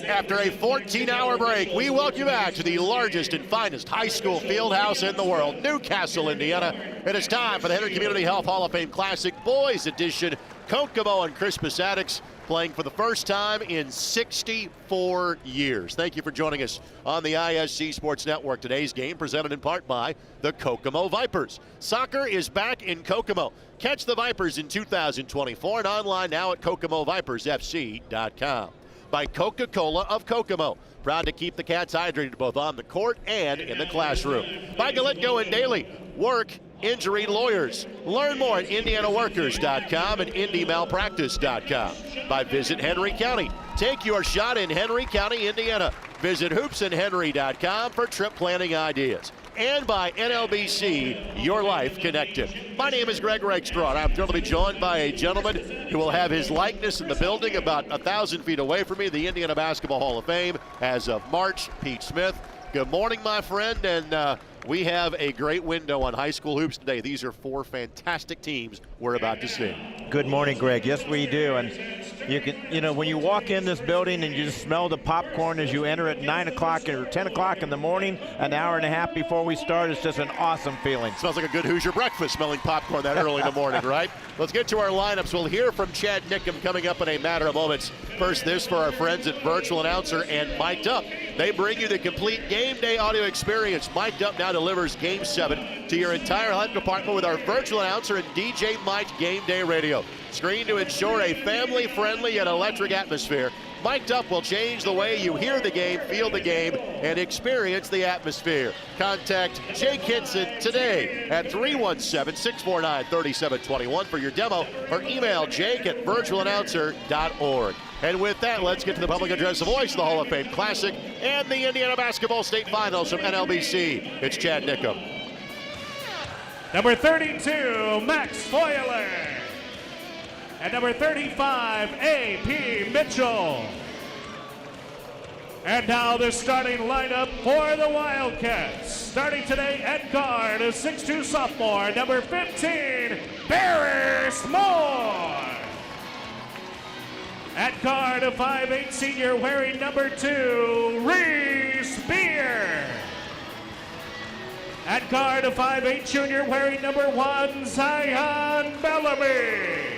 After a 14-hour break, we welcome you back to the largest and finest high school field house in the world, Newcastle, Indiana. It is time for the Henry Community Health Hall of Fame Classic Boys Edition. Kokomo and Crispus Attucks playing for the first time in 64 years. Thank you for joining us on the IHSAA Sports Network. Today's game presented in part by the Kokomo Vipers. Soccer is back in Kokomo. Catch the Vipers in 2024 and online now at KokomoVipersFC.com. By Coca-Cola of Kokomo. Proud to keep the Cats hydrated both on the court and in the classroom. By Galetco and Daily. Work Injury Lawyers. Learn more at IndianaWorkers.com and IndyMalpractice.com. By Visit Henry County. Take your shot in Henry County, Indiana. Visit HoopsandHenry.com for trip planning ideas. And by NLBC, Your Life Connected. My name is Greg Rakestraw, and I'm thrilled to be joined by a gentleman who will have his likeness in the building about 1,000 feet away from me, the Indiana Basketball Hall of Fame, as of March, Pete Smith. Good morning, my friend, and we have a great window on high school hoops today. These are four fantastic teams we're about to see. Good morning, Greg. Yes, we do. And you can, when you walk in this building and you just smell the popcorn as you enter at 9 o'clock or 10 o'clock in the morning, an hour and a half before we start, it's just an awesome feeling. Smells like a good Hoosier breakfast, smelling popcorn that early in the morning, right? Let's get to our lineups. We'll hear from Chad Nickum coming up in a matter of moments. First, this for our friends at Virtual Announcer and Mic'd Up. They bring you the complete game day audio experience. Mic'd Up now delivers Game 7 to your entire HUD department with our Virtual Announcer and DJ Mike Game Day Radio. Screened to ensure a family-friendly and electric atmosphere. Mic'd Up will change the way you hear the game, feel the game, and experience the atmosphere. Contact Jake Hinson today at 317-649-3721 for your demo, or email jake@virtualannouncer.org. And with that, let's get to the public address, the voice of the Hall of Fame Classic and the Indiana Basketball State Finals from NLBC. It's Chad Nickum. Number 32, Max Foyler. And number 35, A.P. Mitchell. And now the starting lineup for the Wildcats. Starting today at guard, a 6'2 sophomore, number 15, Barris Moore. At guard, a 5'8 senior wearing number 2, Reese Beer. At guard, a 5'8 junior wearing number 1, Zion Bellamy.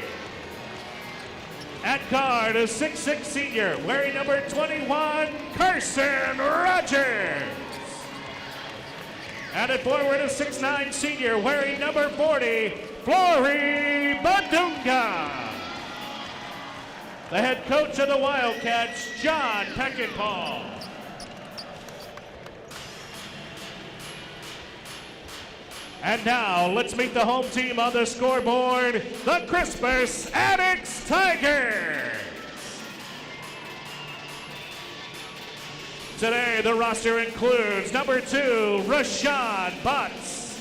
At guard, a 6'6 senior wearing number 21, Carson Rogers. And at forward, a 6'9 senior wearing number 40, Flory Badunga. The head coach of the Wildcats, John Peckinpah. And now, let's meet the home team on the scoreboard, the Crispus Attucks Tigers. Today, the roster includes number 2, Rashad Butts.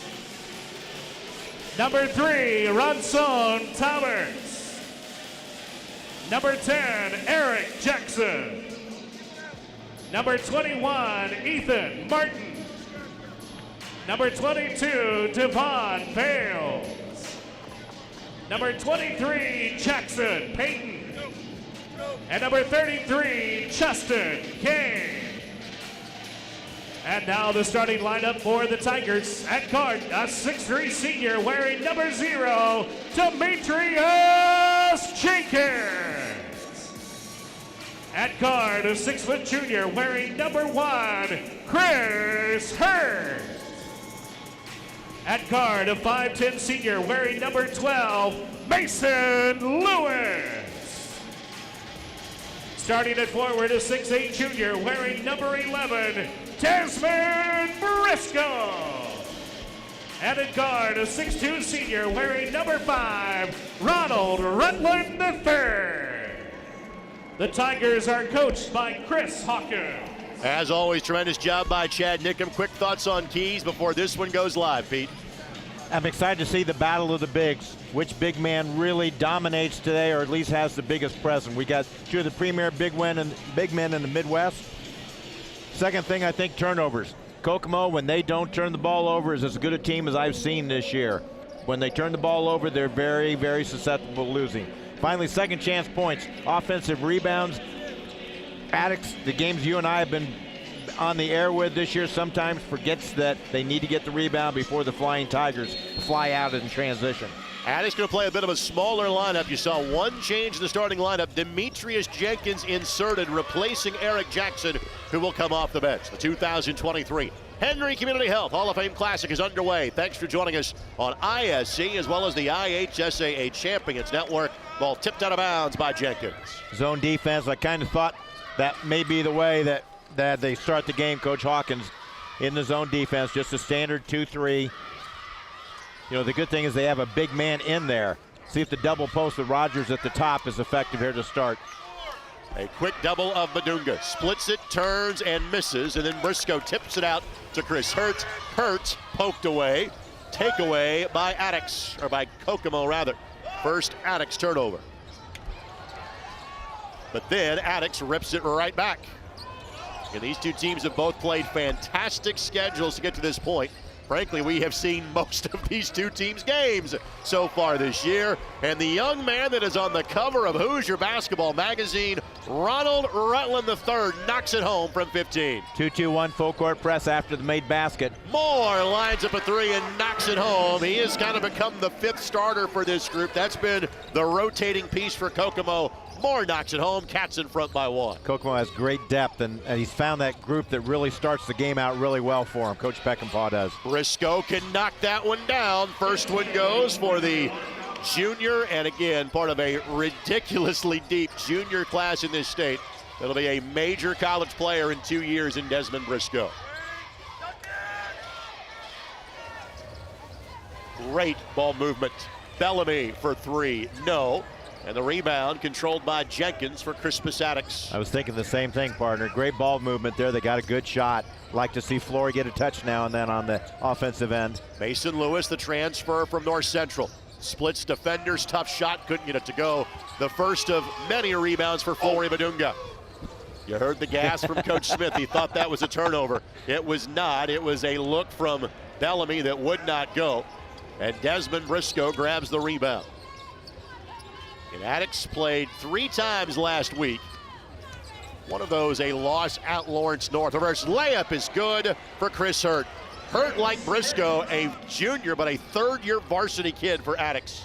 Number 3, Ranson Towers. Number 10, Eric Jackson. Number 21, Ethan Martin. Number 22, Devon Bales. Number 23, Jackson Payton. And number 33, Justin Kane. And now the starting lineup for the Tigers. At guard, a 6'3 senior wearing number 0, Demetrius Jenkins. At guard, a 6' junior wearing number 1, Chris Hurd. At guard, a 5'10 senior wearing number 12, Mason Lewis. Starting at forward, a 6'8 junior wearing number 11, Desmond Briscoe. And at guard, a 6'2 senior wearing number 5, Ronald Rutland III. The Tigers are coached by Chris Hawkins. As always, tremendous job by Chad Nickum. Quick thoughts on keys before this one goes live, Pete. I'm excited to see the battle of the bigs. Which big man really dominates today, or at least has the biggest presence? We got two of the premier big men in the Midwest. Second thing, I think turnovers. Kokomo, when they don't turn the ball over, is as good a team as I've seen this year. When they turn the ball over, they're very, very susceptible to losing. Finally, second chance points, offensive rebounds. Attucks, the games you and I have been on the air with this year, sometimes forgets that they need to get the rebound before the Flying Tigers fly out in transition. Attucks going to play a bit of a smaller lineup. You saw one change in the starting lineup. Demetrius Jenkins inserted, replacing Eric Jackson, who will come off the bench. The 2023 Henry Community Health Hall of Fame Classic is underway. Thanks for joining us on ISC as well as the IHSAA Champions Network. Ball tipped out of bounds by Jenkins. Zone defense, I kind of thought that may be the way that they start the game, Coach Hawkins, in the zone defense, just a standard 2-3. You know, the good thing is they have a big man in there. See if the double post with Rogers at the top is effective here to start. A quick double of Badunga. Splits it, turns, and misses. And then Briscoe tips it out to Chris Hurt. Hurt poked away. Takeaway by Attucks, or by Kokomo rather. First Attucks turnover. But then Attucks rips it right back. And these two teams have both played fantastic schedules to get to this point. Frankly, we have seen most of these two teams' games so far this year. And the young man that is on the cover of Hoosier Basketball Magazine, Ronald Rutland III, knocks it home from 15. 2-2-1 full court press after the made basket. Moore lines up a three and knocks it home. He has kind of become the fifth starter for this group. That's been the rotating piece for Kokomo. Moore knocks it home. Cats in front by one. Kokomo has great depth, and he's found that group that really starts the game out really well for him. Coach Peckinpah does. Briscoe can knock that one down. First one goes for the junior, and again, part of a ridiculously deep junior class in this state. It'll be a major college player in 2 years in Desmond Briscoe. Great ball movement. Bellamy for three. No. And the rebound controlled by Jenkins for Crispus Attucks. I was thinking the same thing, partner. Great ball movement there. They got a good shot. Like to see Flory get a touch now and then on the offensive end. Mason Lewis, the transfer from North Central. Splits defenders, tough shot, couldn't get it to go. The first of many rebounds for Flory Badunga. You heard the gas from Coach Smith. He thought that was a turnover. It was not. It was a look from Bellamy that would not go. And Desmond Briscoe grabs the rebound. And Attucks played 3 times last week. One of those a loss at Lawrence North. Reverse layup is good for Chris Hurt. Hurt, like Briscoe, a junior but a third-year varsity kid for Attucks.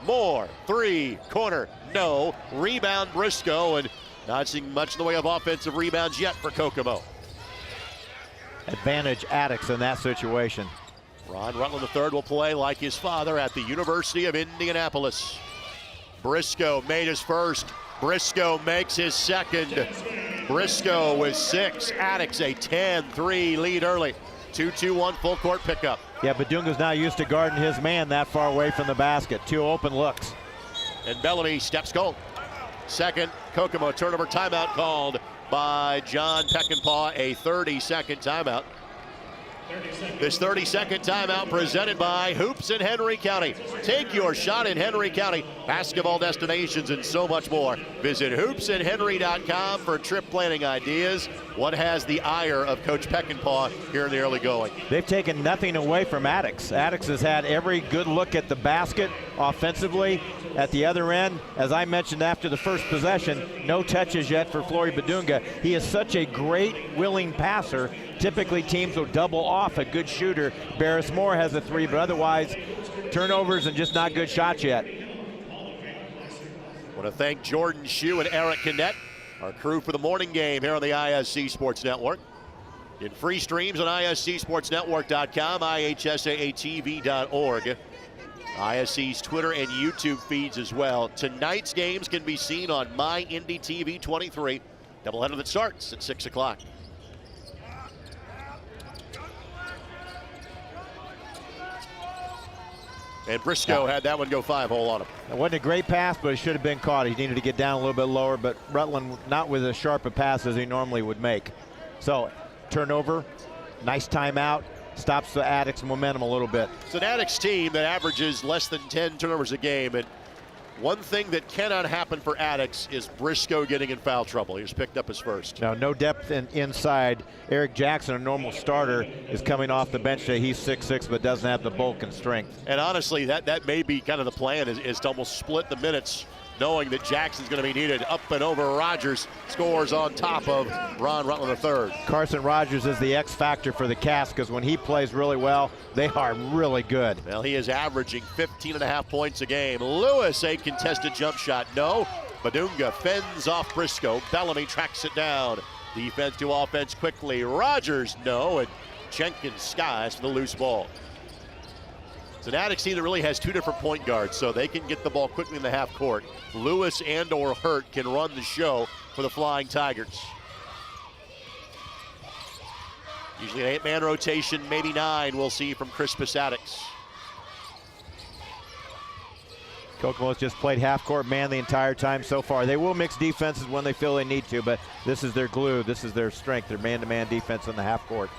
Moore, three, corner, no. Rebound Briscoe, and not seeing much in the way of offensive rebounds yet for Kokomo. Advantage Attucks in that situation. Ron Rutland III will play like his father at the University of Indianapolis. Briscoe made his first. Briscoe makes his second. Briscoe with 6. Attucks a 10-3 lead early. 2-2-1 full court pickup. Yeah, Badunga's now used to guarding his man that far away from the basket. 2 open looks. And Bellamy steps cold. Second Kokomo turnover timeout called by John Peckinpah, a 30-second timeout. This 30-second timeout presented by Hoops in Henry County. Take your shot in Henry County. Basketball destinations and so much more. Visit hoopsandhenry.com for trip planning ideas. What has the ire of Coach Peckinpah here in the early going? They've taken nothing away from Attucks. Attucks has had every good look at the basket offensively. At the other end, as I mentioned after the first possession, no touches yet for Flory Badunga. He is such a great, willing passer. Typically, teams will double off a good shooter. Barris Moore has a 3, but otherwise, turnovers and just not good shots yet. Want to thank Jordan Shue and Eric Kinnett, our crew for the morning game here on the ISC Sports Network. In free streams on ISCSportsNetwork.com, IHSAATV.org. ISC's Twitter and YouTube feeds as well. Tonight's games can be seen on My Indy TV 23. Doubleheader that starts at 6 o'clock. And Briscoe had that one go 5-hole on him. It wasn't a great pass, but it should have been caught. He needed to get down a little bit lower, but Rutland not with as sharp a pass as he normally would make. So, turnover, nice timeout, stops the Attucks momentum a little bit. It's an Attucks team that averages less than 10 turnovers a game, and one thing that cannot happen for Attucks is Briscoe getting in foul trouble. He just picked up his first. Now, no depth inside. Eric Jackson, a normal starter, is coming off the bench today. He's 6'6", but doesn't have the bulk and strength. And honestly, that may be kind of the plan, is to almost split the minutes knowing that Jackson's going to be needed. Up and over Rogers, scores on top of Ron Rutland III. Carson Rogers is the X factor for the Cats because when he plays really well, they are really good. Well, he is averaging 15.5 points a game. Lewis, a contested jump shot, no. Badunga fends off Briscoe. Bellamy tracks it down. Defense to offense quickly. Rogers, no. And Jenkins skies for the loose ball. It's an Attucks team that really has two different point guards, so they can get the ball quickly in the half court. Lewis and or Hurt can run the show for the Flying Tigers. Usually an 8-man rotation, maybe 9 we'll see from Crispus Attucks. Kokomo's just played half-court man the entire time so far. They will mix defenses when they feel they need to, but this is their glue. This is their strength, their man-to-man defense in the half court.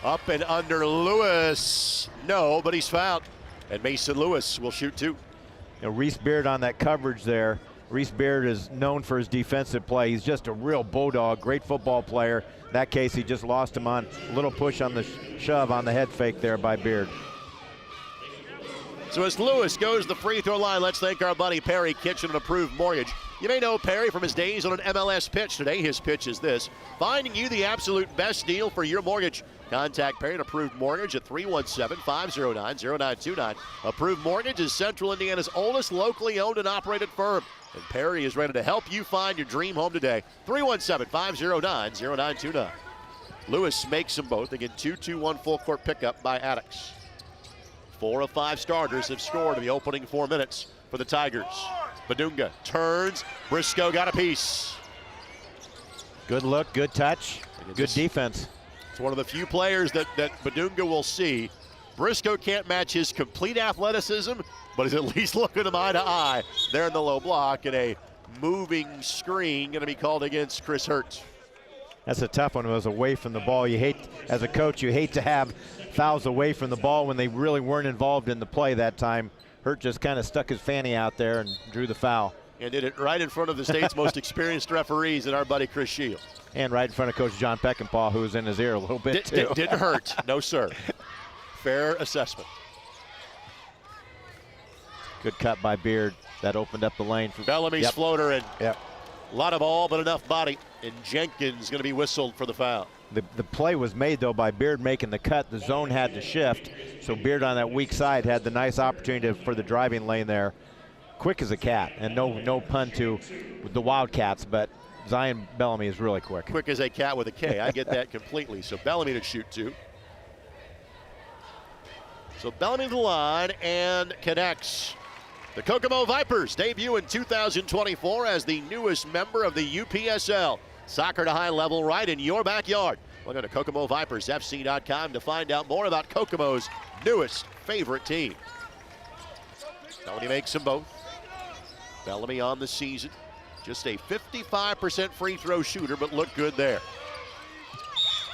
Up and under Lewis. No, but he's fouled. And Mason Lewis will shoot 2. You know, Reese Beard on that coverage there. Reese Beard is known for his defensive play. He's just a real bulldog, great football player. In that case, he just lost him on a little push on the shove on the head fake there by Beard. So as Lewis goes to the free throw line, let's thank our buddy Perry Kitchen and Approved Mortgage. You may know Perry from his days on an MLS pitch. Today his pitch is this: finding you the absolute best deal for your mortgage. Contact Perry and Approved Mortgage at 317-509-0929. Approved Mortgage is Central Indiana's oldest locally owned and operated firm. And Perry is ready to help you find your dream home today. 317-509-0929. Lewis makes them both. Again, 2-2-1 full court pickup by Attucks. 4 of 5 starters have scored in the opening 4 minutes for the Tigers. Badunga turns. Briscoe got a piece. Good look, good touch, good defense. It's one of the few players that Badunga will see. Briscoe can't match his complete athleticism, but he's at least looking him eye to eye there in the low block, and a moving screen going to be called against Chris Hurt. That's a tough one. It was away from the ball. You hate, as a coach, you hate to have fouls away from the ball when they really weren't involved in the play that time. Hurt just kind of stuck his fanny out there and drew the foul. And did it right in front of the state's most experienced referees and our buddy Chris Shields. And right in front of Coach John Peckinpah, who was in his ear a little bit too. Didn't hurt, no sir. Fair assessment. Good cut by Beard. That opened up the lane. For Bellamy's floater, and a lot of ball but enough body. And Jenkins going to be whistled for the foul. The play was made, though, by Beard making the cut. The zone had to shift, so Beard on that weak side had the nice opportunity for the driving lane there. Quick as a cat, and no pun to the Wildcats, but Zion Bellamy is really quick. Quick as a cat with a K. I get that completely. So Bellamy to shoot 2. So Bellamy to the line and connects. The Kokomo Vipers debut in 2024 as the newest member of the UPSL. Soccer to high level right in your backyard. We'll go to KokomoVipersFC.com to find out more about Kokomo's newest favorite team. Bellamy makes them both. Bellamy on the season. Just a 55% free throw shooter, but looked good there.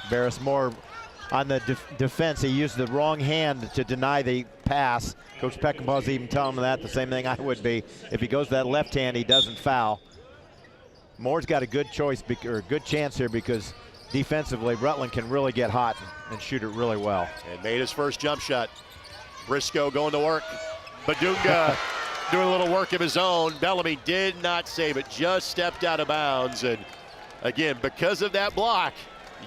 Barris Moore on the defense. He used the wrong hand to deny the pass. Coach Peckinpah's even telling him that, the same thing I would be. If he goes to that left hand, he doesn't foul. Moore's got a good choice, or a good chance here, because defensively, Rutland can really get hot and shoot it really well. And made his first jump shot. Briscoe going to work. Badunga doing a little work of his own. Bellamy did not save it, just stepped out of bounds. And again, because of that block,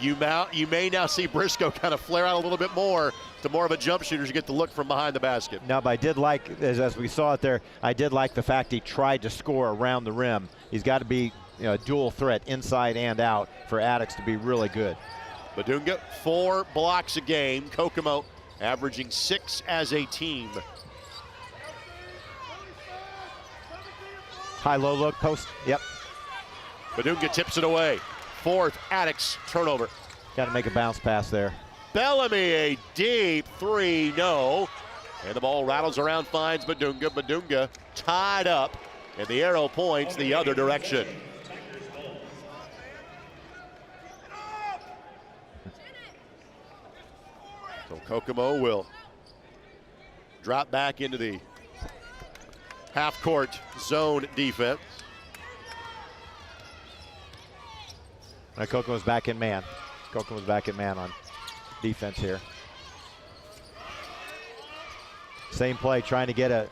you may now see Briscoe kind of flare out a little bit more to more of a jump shooter as you get to look from behind the basket. Now, but I did like, as we saw it there, I did like the fact he tried to score around the rim. He's got to be a dual threat inside and out for Attucks to be really good. Badunga, 4 blocks a game. Kokomo averaging 6 as a team. High-low look, post, yep. Badunga tips it away. 4th Attucks turnover. Got to make a bounce pass there. Bellamy, a deep 3, no. And the ball rattles around, finds Badunga. Badunga tied up, and the arrow points the other direction. So Kokomo will drop back into the half-court zone defense. Now Kokomo's back in man. Kokomo's back in man on defense here. Same play, trying to get a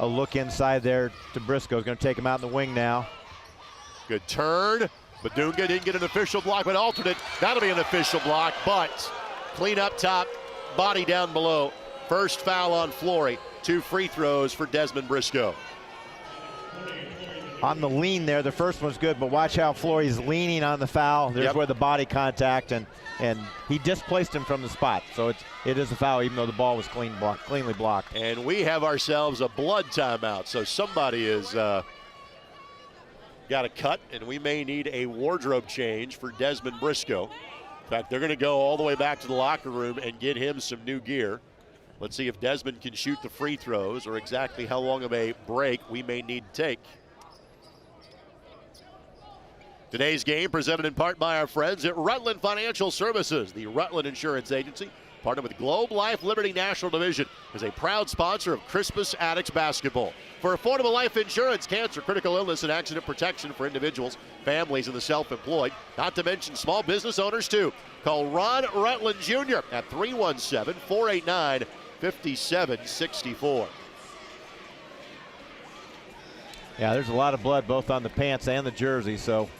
a look inside there to Briscoe. He's going to take him out in the wing now. Good turn. Badunga didn't get an official block, but alternate. That'll be an official block, but clean up top, body down below. First foul on Flory. 2 free throws for Desmond Briscoe. On the lean there, the first one's good, but watch how Flory's leaning on the foul. There's where the body contact, and he displaced him from the spot. So it is a foul, even though the ball was cleanly blocked. And we have ourselves a blood timeout. So somebody is got a cut, and we may need a wardrobe change for Desmond Briscoe. In fact, they're going to go all the way back to the locker room and get him some new gear. Let's see if Desmond can shoot the free throws or exactly how long of a break we may need to take. Today's game presented in part by our friends at Rutland Financial Services. The Rutland Insurance Agency, partnered with Globe Life Liberty National Division, is a proud sponsor of Crispus Attucks basketball. For affordable life insurance, cancer, critical illness, and accident protection for individuals, families, and the self-employed, not to mention small business owners too. Call Ron Rutland Jr. at 317-489-5764. Yeah, there's a lot of blood both on the pants and the jersey, so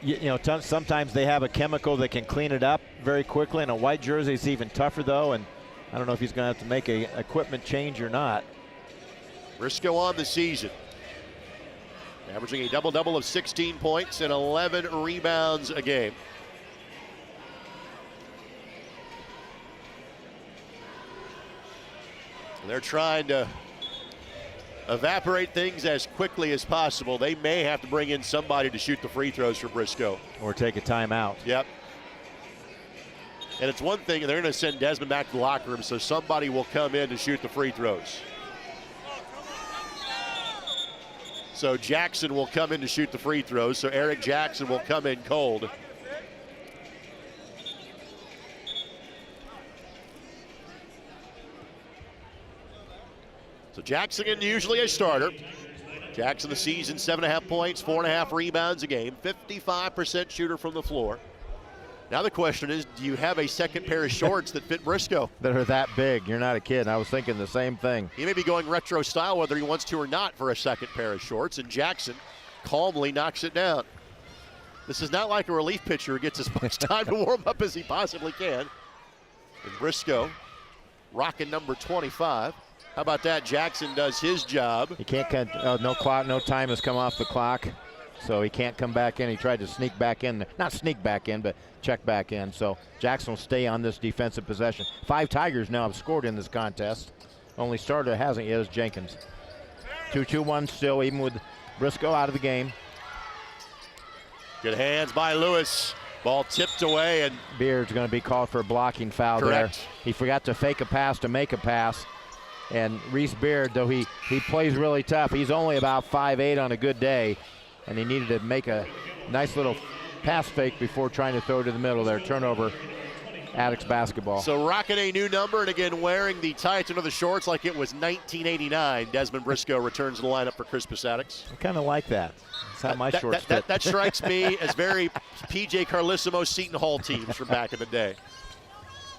you know, sometimes they have a chemical that can clean it up very quickly, and a white jersey is even tougher though, and I don't know if he's going to have to make a equipment change or not. Briscoe on the season, averaging a double-double of 16 points and 11 rebounds a game. And they're trying to evaporate things as quickly as possible. They may have to bring in somebody to shoot the free throws for Briscoe. Or take a timeout. Yep. And it's one thing, they're going to send Desmond back to the locker room, so somebody will come in to shoot the free throws. So Jackson will come in to shoot the free throws, so Eric Jackson will come in cold. So Jackson usually a starter. Jackson the season, 7.5 points, 4.5 rebounds a game, 55% shooter from the floor. Now the question is, do you have a second pair of shorts that fit Briscoe? That are that big. You're not a kid. I was thinking the same thing. He may be going retro style whether he wants to or not for a second pair of shorts, and Jackson calmly knocks it down. This is not like a relief pitcher who gets as much time to warm up as he possibly can. And Briscoe rocking number 25. How about that? Jackson does his job. He can't no clock, no time has come off the clock, so he can't come back in. He tried to sneak back in, not sneak back in, but check back in. So Jackson will stay on this defensive possession. 5 Tigers now have scored in this contest. Only starter hasn't yet is Jenkins. 2-2-1 still, even with Briscoe out of the game. Good hands by Lewis. Ball tipped away, and Beard's going to be called for a blocking foul there. He forgot to fake a pass to make a pass. And Reese Beard, though he plays really tough, he's only about 5'8" on a good day, and he needed to make a nice little pass fake before trying to throw to the middle there. Turnover, Attucks basketball. So rocking a new number, and again wearing the tights under the shorts like it was 1989. Desmond Briscoe returns to the lineup for Crispus Attucks. I kind of like that. That's how my shorts fit. That strikes me as very P.J. Carlissimo, Seton Hall teams from back in the day.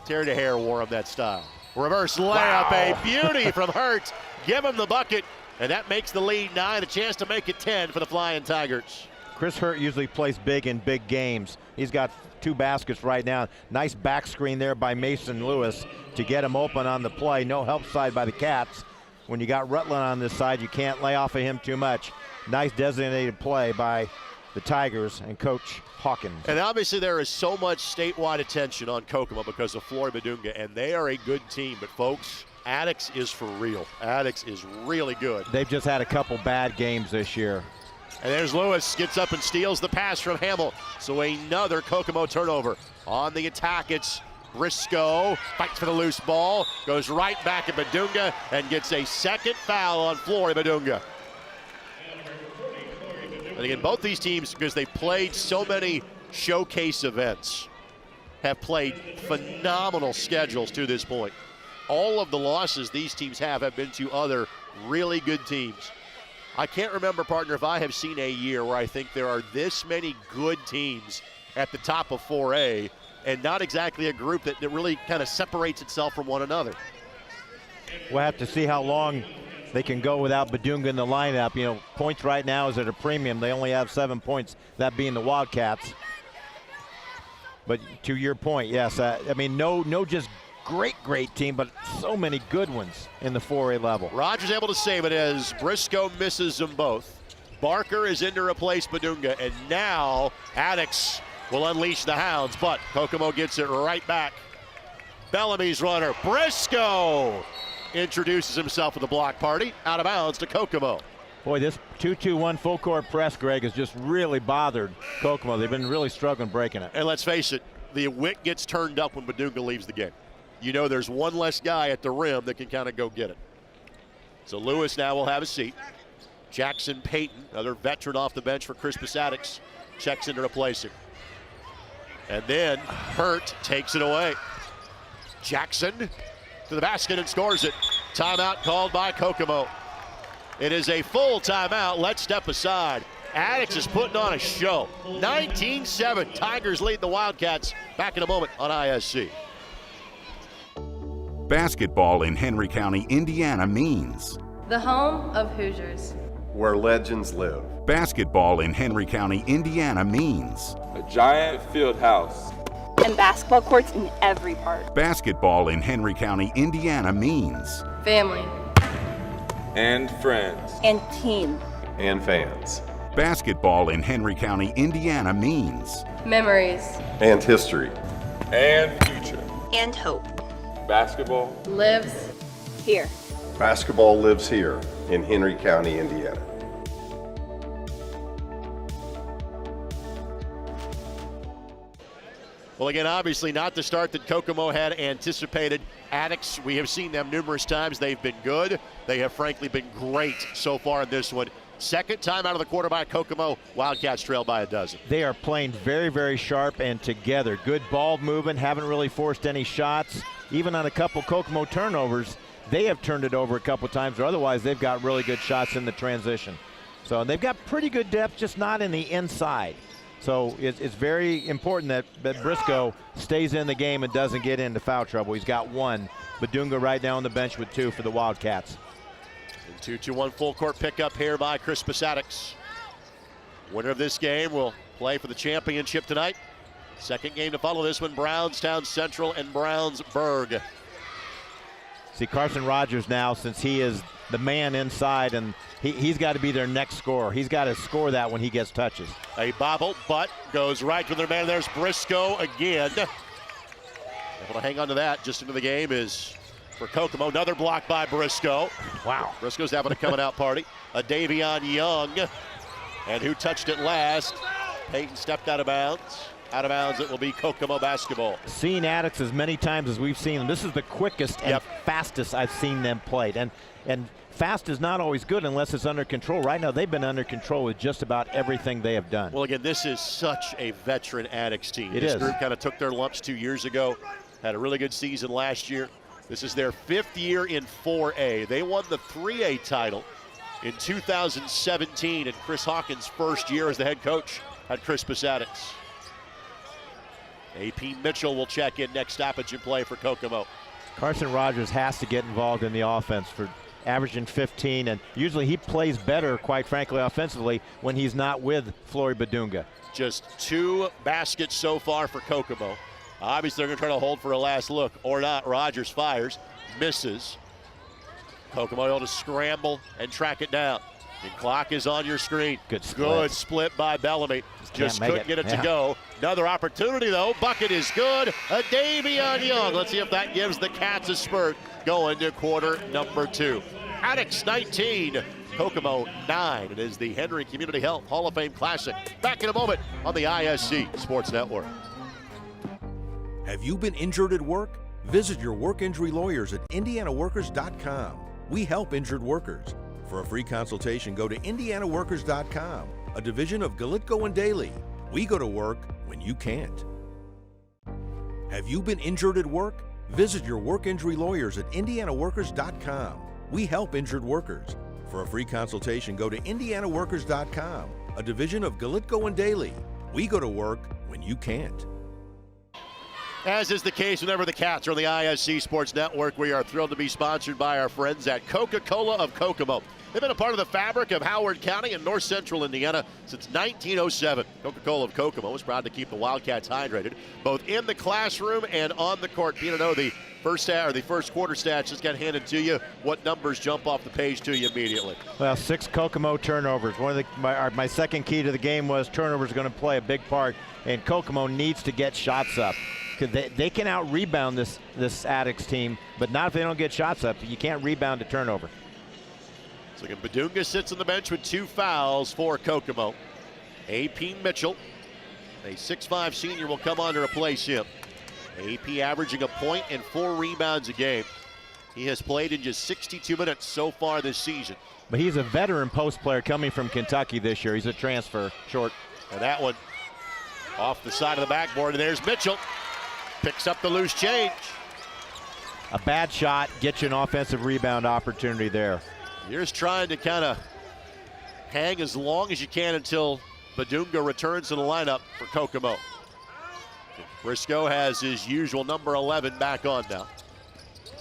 Terry DeHare wore him that style. Reverse layup, a beauty from Hurt. Give him the bucket, and that makes the lead 9, a chance to make it 10 for the Flying Tigers. Chris Hurt usually plays big in big games. He's got 2 baskets right now. Nice back screen there by Mason Lewis to get him open on the play. No help side by the Cats. When you got Rutland on this side, you can't lay off of him too much. Nice designated play by the Tigers and Coach Hawkins. And obviously there is so much statewide attention on Kokomo because of Flory Badunga, and they are a good team. But folks, Attucks is for real. Attucks is really good. They've just had a couple bad games this year. And there's Lewis, gets up and steals the pass from Hamill. So another Kokomo turnover. On the attack, it's Briscoe, fights for the loose ball, goes right back at Badunga and gets a second foul on Flory Badunga. And again, both these teams, because they played so many showcase events, have played phenomenal schedules to this point. All of the losses these teams have been to other really good teams. I can't remember, partner, if I have seen a year where I think there are this many good teams at the top of 4A and not exactly a group that really kind of separates itself from one another. We'll have to see how long they can go without Badunga in the lineup. You know, points right now is at a premium. They only have 7 points, that being the Wildcats. But to your point, yes, I mean, no just great team, but so many good ones in the 4A level. Rogers able to save it as Briscoe misses them both. Barker is in to replace Badunga, and now Attucks will unleash the hounds, but Kokomo gets it right back. Bellamy's runner, Briscoe, introduces himself with the block party, out of bounds to Kokomo. Boy, this 2-2-1 full court press, Greg, has just really bothered Kokomo. They've been really struggling breaking it. And let's face it, the wick gets turned up when Badunga leaves the game. You know there's one less guy at the rim that can kind of go get it. So Lewis now will have a seat. Jackson Payton, another veteran off the bench for Crispus Attucks, checks in to replace him. And then Hurt takes it away. Jackson to the basket and scores it. Timeout called by Kokomo. It is a full timeout. Let's step aside. Attucks is putting on a show. 19-7. Tigers lead the Wildcats. Back in a moment on ISC. Basketball in Henry County, Indiana means the home of Hoosiers, where legends live. Basketball in Henry County, Indiana means a giant field house and basketball courts in every park. Basketball in Henry County, Indiana means family and friends and team and fans. Basketball in Henry County, Indiana means memories and history and future and hope. Basketball lives here. Basketball lives here in Henry County, Indiana. Well, again, obviously not the start that Kokomo had anticipated. Attucks, we have seen them numerous times. They've been good. They have frankly been great so far in this one. Second time out of the quarter by Kokomo. Wildcats trail by a dozen. They are playing very sharp and together. Good ball movement, haven't really forced any shots. Even on a couple Kokomo turnovers, they have turned it over a couple times, or otherwise they've got really good shots in the transition. So they've got pretty good depth, just not in the inside. So it's very important that Briscoe stays in the game and doesn't get into foul trouble. He's got one. Badunga right now on the bench with two for the Wildcats. 2-2-1 full court pickup here by Crispus Attucks. Winner of this game will play for the championship tonight. Second game to follow this one, Brownstown Central and Brownsburg. See, Carson Rogers now, since he is the man inside, and he's got to be their next scorer. He's got to score that when he gets touches. A bobble, but goes right to their man. There's Briscoe again. Able to hang on to that just into the game is for Kokomo. Another block by Briscoe. Wow. Briscoe's having a coming out party. A Davion Young. And who touched it last? Payton stepped out of bounds. Out of bounds, it will be Kokomo basketball. Seen Attucks as many times as we've seen them. This is the quickest and fastest I've seen them played. And fast is not always good unless it's under control. Right now, they've been under control with just about everything they have done. Well, again, this is such a veteran Attucks team. This group kind of took their lumps 2 years ago, had a really good season last year. This is their 5th year in 4A. They won the 3A title in 2017, and Chris Hawkins' first year as the head coach at Crispus Attucks. AP Mitchell will check in next stoppage and play for Kokomo. Carson Rogers has to get involved in the offense for averaging 15, and usually he plays better, quite frankly, offensively when he's not with Flory Badunga. Just 2 baskets so far for Kokomo. Obviously, they're going to try to hold for a last look or not. Rogers fires, misses. Kokomo able to scramble and track it down. The clock is on your screen. Good split by Bellamy. Just couldn't get it to go. Another opportunity, though. Bucket is good. A Davion Young. Let's see if that gives the Cats a spurt going to quarter number 2. Attucks 19, Kokomo 9. It is the Henry Community Health Hall of Fame Classic. Back in a moment on the ISC Sports Network. Have you been injured at work? Visit your work injury lawyers at indianaworkers.com. We help injured workers. For a free consultation, go to indianaworkers.com, a division of Galitko and Daly. We go to work when you can't. Have you been injured at work? Visit your work injury lawyers at indianaworkers.com. We help injured workers. For a free consultation, go to indianaworkers.com, a division of Galitko and Daly. We go to work when you can't. As is the case whenever the Cats are on the ISC Sports Network, we are thrilled to be sponsored by our friends at Coca-Cola of Kokomo. They've been a part of the fabric of Howard County and north central Indiana since 1907. Coca-Cola of Kokomo is proud to keep the Wildcats hydrated, both in the classroom and on the court. Pino, the first quarter stats just got handed to you. What numbers jump off the page to you immediately? Well, 6 Kokomo turnovers. One of my second key to the game was turnovers going to play a big part, and Kokomo needs to get shots up. Because they can out-rebound this Attucks team, but not if they don't get shots up. You can't rebound a turnover. So again, Badunga sits on the bench with 2 fouls for Kokomo. AP Mitchell, a 6'5" senior, will come on to replace him. AP averaging a point and 4 rebounds a game. He has played in just 62 minutes so far this season. But he's a veteran post player coming from Kentucky this year. He's a transfer, short. And that one off the side of the backboard, and there's Mitchell. Picks up the loose change. A bad shot gets you an offensive rebound opportunity there. You're just trying to kind of hang as long as you can until Badunga returns to the lineup for Kokomo. Briscoe has his usual number 11 back on now.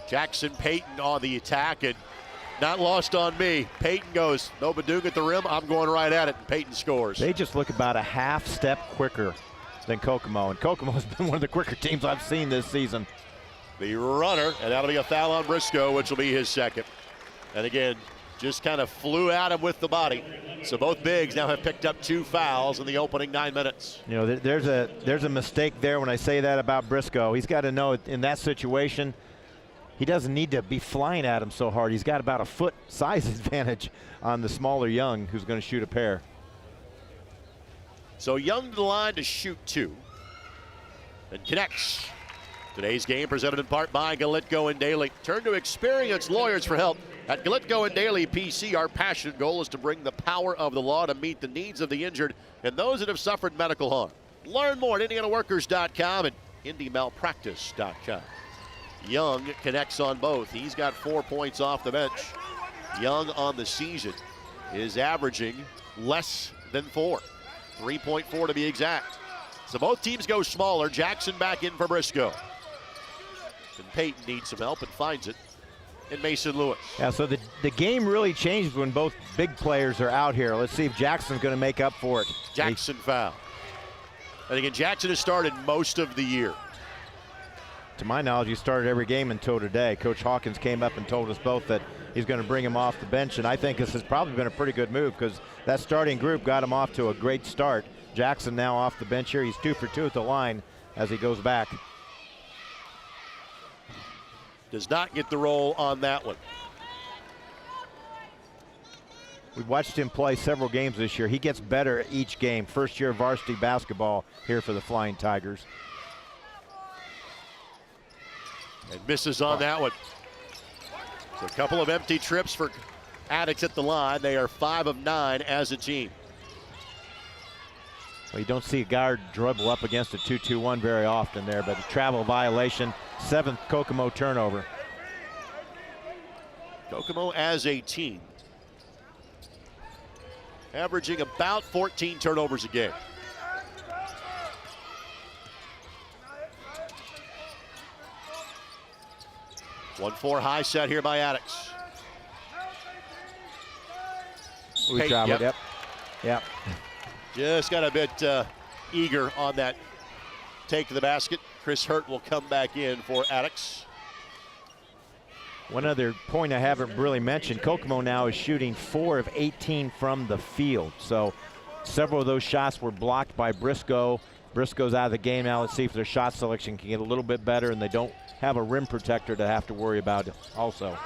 Jackson Payton on the attack, and not lost on me. Payton goes, no Badunga at the rim, I'm going right at it, and Payton scores. They just look about a half step quicker than Kokomo, and Kokomo has been one of the quicker teams I've seen this season. The runner, and that'll be a foul on Briscoe, which will be his second. And again, just kind of flew at him with the body. So both bigs now have picked up 2 fouls in the opening 9 minutes. You know, there's a mistake there when I say that about Briscoe. He's got to know in that situation, he doesn't need to be flying at him so hard. He's got about a foot size advantage on the smaller Young, who's going to shoot a pair. So Young to the line to shoot 2. And connects. Today's game presented in part by Galitko and Daly. Turn to experienced lawyers for help. At Galitko and Daly PC, our passionate goal is to bring the power of the law to meet the needs of the injured and those that have suffered medical harm. Learn more at IndianaWorkers.com and IndyMalpractice.com. Young connects on both. He's got 4 points off the bench. Young on the season is averaging less than 4. 3.4 to be exact. So both teams go smaller. Jackson back in for Briscoe. And Payton needs some help and finds it in Mason Lewis. Yeah, so the game really changes when both big players are out here. Let's see if Jackson's going to make up for it. Jackson foul. And again, Jackson has started most of the year. To my knowledge, he started every game until today. Coach Hawkins came up and told us both that he's going to bring him off the bench, and I think this has probably been a pretty good move because that starting group got him off to a great start. Jackson now off the bench here. He's 2 for 2 at the line as he goes back. Does not get the roll on that one. We've watched him play several games this year. He gets better each game. First year varsity basketball here for the Flying Tigers. And misses on that one. So a couple of empty trips for Attucks at the line. They are 5 of 9 as a team. Well, you don't see a guard dribble up against a 2-2-1 very often there, but a travel violation. 7th Kokomo turnover. Kokomo as a team averaging about 14 turnovers a game. One-4 high set here by Attucks. We traveled, yep. Just got a bit eager on that take to the basket. Chris Hurt will come back in for Attucks. One other point I haven't really mentioned, Kokomo now is shooting 4 of 18 from the field. So several of those shots were blocked by Briscoe. Briscoe's out of the game now. Let's see if their shot selection can get a little bit better and they don't have a rim protector to have to worry about also.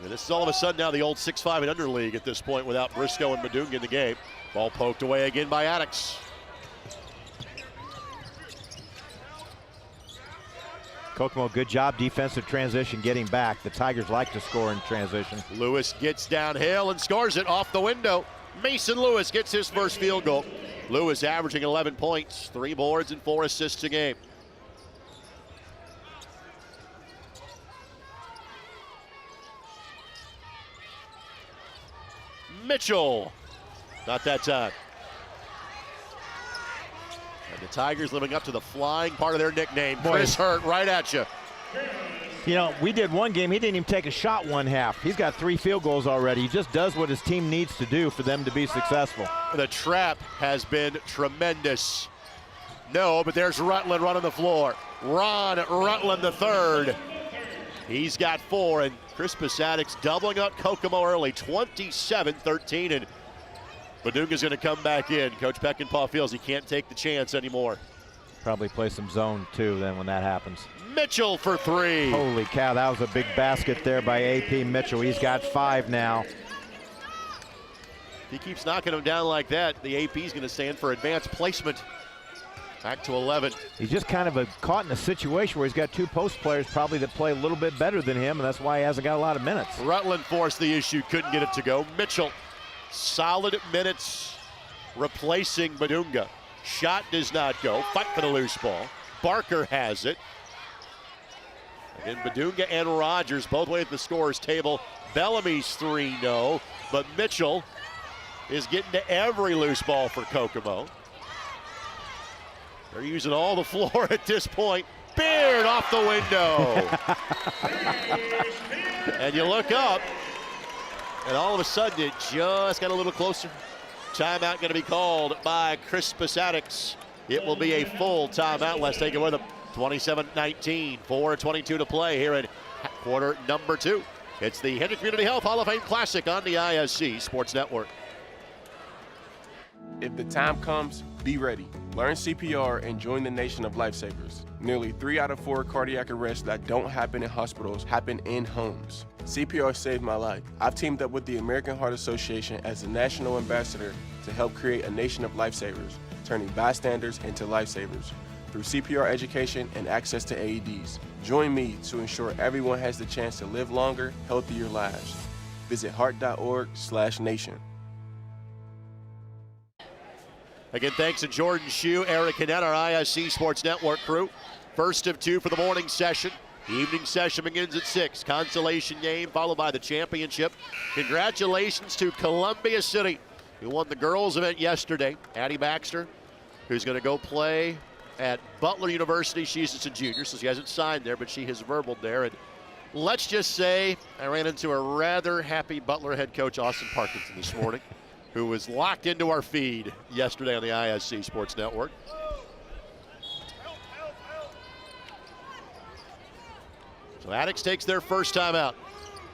And this is all of a sudden now the old 6'5" and under league at this point without Briscoe and Badunga in the game. Ball poked away again by Attucks. Kokomo, good job defensive transition getting back. The Tigers like to score in transition. Lewis gets downhill and scores it off the window. Mason Lewis gets his first field goal. Lewis averaging 11 points, 3 boards and 4 assists a game. Mitchell, not that time. And the Tigers living up to the flying part of their nickname. Boy. Chris Hurt right at you. You know, we did one game, he didn't even take a shot one half. He's got 3 field goals already. He just does what his team needs to do for them to be successful. The trap has been tremendous. No, but there's Rutland running the floor. Ron Rutland the third. He's got 4, and Crispus Attucks doubling up Kokomo early, 27-13, and Badunga's going to come back in. Coach Peckinpah feels he can't take the chance anymore. Probably play some zone too then when that happens. Mitchell for 3. Holy cow, that was a big basket there by AP Mitchell. He's got 5 now. If he keeps knocking him down like that, the AP's going to stand for advanced placement. Back to 11. He's just kind of caught in a situation where he's got 2 post players probably that play a little bit better than him, and that's why he hasn't got a lot of minutes. Rutland forced the issue, couldn't get it to go. Mitchell, solid minutes replacing Badunga. Shot does not go. Fight for the loose ball. Barker has it. And Badunga and Rogers both way at the scorer's table. Bellamy's 3 no, but Mitchell is getting to every loose ball for Kokomo. They're using all the floor at this point. Beard off the window. And you look up, and all of a sudden it just got a little closer. Timeout going to be called by Crispus Attucks. It will be a full timeout. Let's take it with them. 27-19, 4:22 to play here in quarter number 2. It's the Henry Community Health Hall of Fame Classic on the ISC Sports Network. If the time comes, be ready. Learn CPR and join the nation of lifesavers. Nearly 3 out of 4 cardiac arrests that don't happen in hospitals happen in homes. CPR saved my life. I've teamed up with the American Heart Association as the national ambassador to help create a nation of lifesavers, turning bystanders into lifesavers through CPR education and access to AEDs. Join me to ensure everyone has the chance to live longer, healthier lives. Visit heart.org/nation. Again, thanks to Jordan Shue, Eric Canet, our ISC Sports Network crew. First of 2 for the morning session. The evening session begins at 6. Consolation game followed by the championship. Congratulations to Columbia City, who won the girls event yesterday. Addie Baxter, who's going to go play at Butler University. She's just a junior, so she hasn't signed there, but she has verbaled there. And let's just say I ran into a rather happy Butler head coach, Austin Parkinson, this morning, who was locked into our feed yesterday on the ISC Sports Network. So Attucks takes their first time out.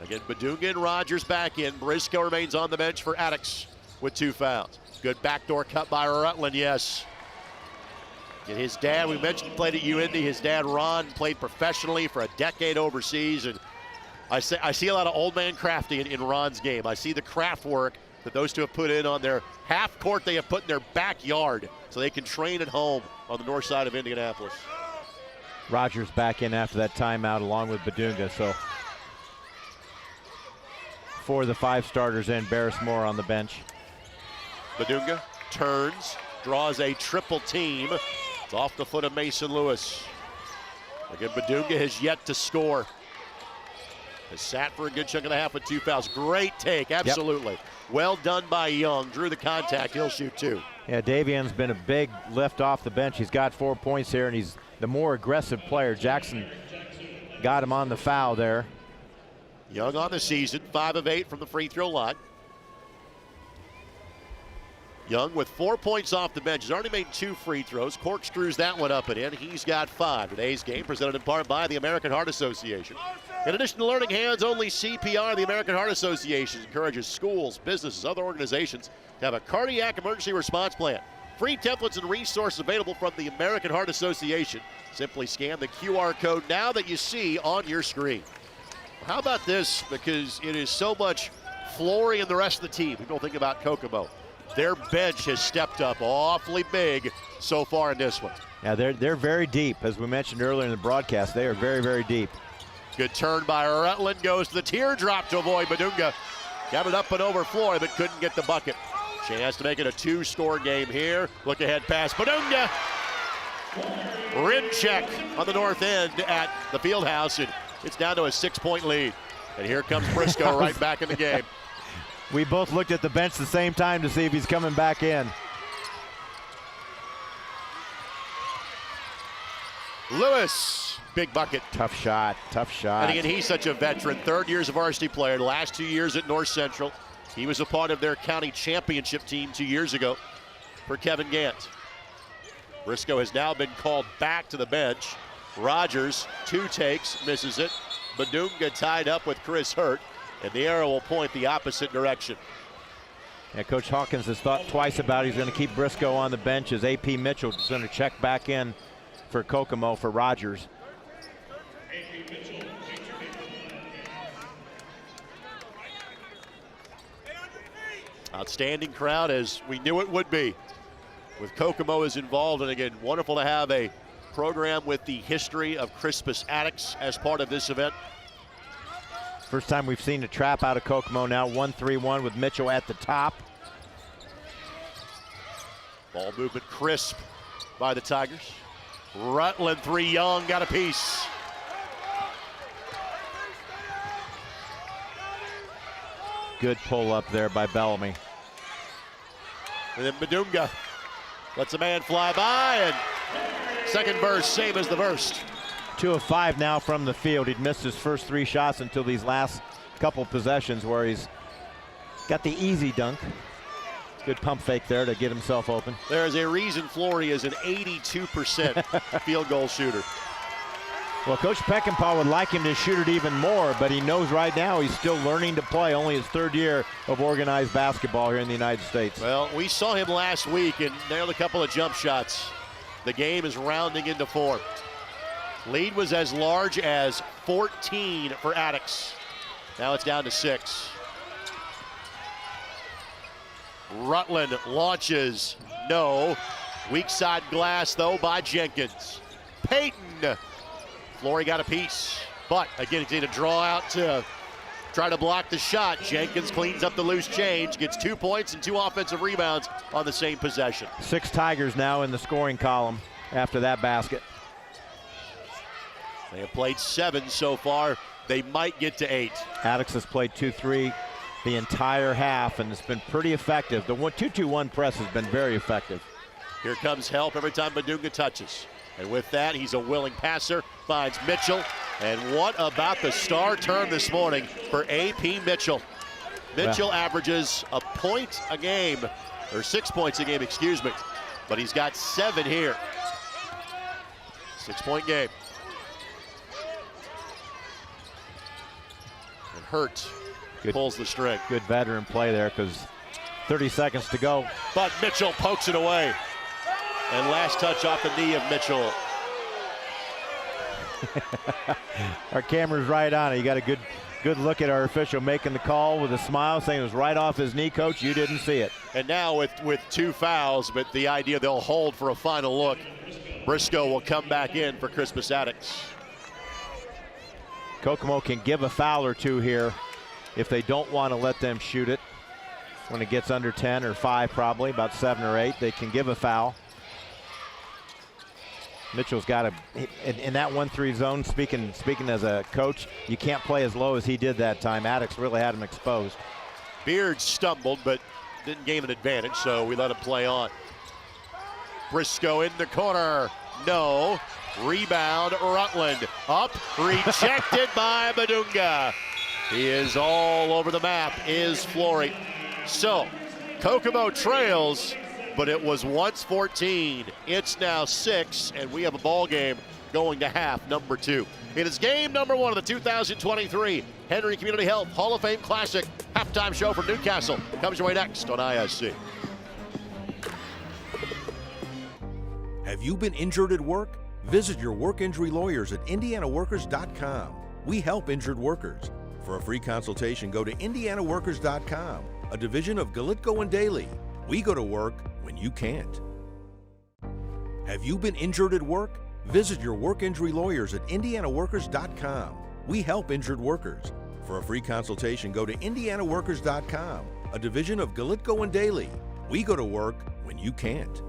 Again, Badunga and Rogers back in. Briscoe remains on the bench for Attucks with 2 fouls. Good backdoor cut by Rutland, yes. And his dad, we mentioned, played at UIndy. His dad, Ron, played professionally for a decade overseas. And I see a lot of old man crafty in Ron's game. I see the craft work that those two have put in on their half court they have put in their backyard so they can train at home on the north side of Indianapolis. Rogers back in after that timeout along with Badunga. So 4 of the 5 starters in. Barris Moore on the bench. Badunga turns, draws a triple team. It's off the foot of Mason Lewis. Again, Badunga has yet to score. Has sat for a good chunk of the half with 2 fouls. Great take, absolutely. Yep. Well done by Young. Drew the contact, he'll shoot 2. Yeah, Davian's been a big lift off the bench. He's got 4 points here, and he's the more aggressive player. Jackson got him on the foul there. Young on the season, 5 of 8 from the free throw line. Young with 4 points off the bench. He's already made 2 free throws. Corkscrews that one up and in. He's got 5. Today's game presented in part by the American Heart Association. In addition to learning hands-only CPR, the American Heart Association encourages schools, businesses, other organizations to have a cardiac emergency response plan. Free templates and resources available from the American Heart Association. Simply scan the QR code now that you see on your screen. How about this? Because it is so much Flory and the rest of the team. People think about Kokomo. Their bench has stepped up awfully big so far in this one. Yeah, they're very deep. As we mentioned earlier in the broadcast, they are very, very deep. Good turn by Rutland, goes to the teardrop to avoid Badunga. Got it up and over Flory, but couldn't get the bucket. Chance to make it a 2-score game here. Look ahead pass, Badunga. Rim check on the north end at the field house, and it's down to a 6-point lead. And here comes Briscoe right back in the game. We both looked at the bench at the same time to see if he's coming back in. Lewis, big bucket. Tough shot, tough shot. And again, he's such a veteran. 3rd year as a varsity player, the last 2 years at North Central. He was a part of their county championship team 2 years ago for Kevin Gant. Briscoe has now been called back to the bench. Rogers, 2 takes, misses it. Badunga tied up with Chris Hurt, and the arrow will point the opposite direction. Yeah, Coach Hawkins has thought twice about it. He's going to keep Briscoe on the bench as AP Mitchell is going to check back in for Kokomo for Rogers. Outstanding crowd, as we knew it would be, with Kokomo is involved. And again, wonderful to have a program with the history of Crispus Attucks as part of this event. First time we've seen a trap out of Kokomo now. 1-3-1 with Mitchell at the top. Ball movement crisp by the Tigers. Rutland, 3 young, got a piece. Good pull up there by Bellamy. And then Badunga lets a man fly by, and second burst, same as the first. 2 of 5 now from the field. He'd missed his first 3 shots until these last couple possessions where he's got the easy dunk. Good pump fake there to get himself open. There's a reason Flory is an 82% field goal shooter. Well, Coach Peckinpah would like him to shoot it even more, but he knows right now he's still learning to play, only his 3rd year of organized basketball here in the United States. Well, we saw him last week and nailed a couple of jump shots. The game is rounding into form. Lead was as large as 14 for Attucks. Now it's down to 6. Rutland launches, no. Weak side glass though by Jenkins. Payton, Flory got a piece, but again, he's going to draw out to try to block the shot. Jenkins cleans up the loose change, gets 2 points and 2 offensive rebounds on the same possession. 6 Tigers now in the scoring column after that basket. They have played 7 so far. They might get to 8. Attucks has played 2-3 the entire half, and it's been pretty effective. The 2-2-1 press has been very effective. Here comes help every time Badunga touches. And with that, he's a willing passer, finds Mitchell. And what about the star term this morning for AP Mitchell? Mitchell averages a point a game, or 6 points a game, excuse me. But he's got 7 here. 6-point game. And Hurt pulls the string. Good veteran play there because 30 seconds to go. But Mitchell pokes it away. And last touch off the knee of Mitchell. Our camera's right on it. You got a good look at our official making the call with a smile, saying it was right off his knee, Coach. You didn't see it. And now with 2 fouls, but the idea they'll hold for a final look. Briscoe will come back in for Crispus Attucks. Kokomo can give a foul or 2 here if they don't want to let them shoot it. When it gets under 10 or 5, probably about 7 or 8, they can give a foul. Mitchell's got a in that 1-3 zone. Speaking as a coach, you can't play as low as he did that time. Attucks really had him exposed. Beard stumbled, but didn't gain an advantage, so we let him play on. Briscoe in the corner, no. Rebound, Rutland up, rejected by Badunga. He is all over the map, is Flory. So, Kokomo trails, but it was once 14. It's now 6, and we have a ball game going to half number 2. It is game number 1 of the 2023 Henry Community Health Hall of Fame Classic halftime show from Newcastle. Comes your way next on IHSAA. Have you been injured at work? Visit your work injury lawyers at indianaworkers.com. We help injured workers. For a free consultation, go to indianaworkers.com, a division of Galitko and Daly. We go to work when you can't. Have you been injured at work? Visit your work injury lawyers at indianaworkers.com. We help injured workers. For a free consultation, go to indianaworkers.com, a division of Galitko and Daly. We go to work when you can't.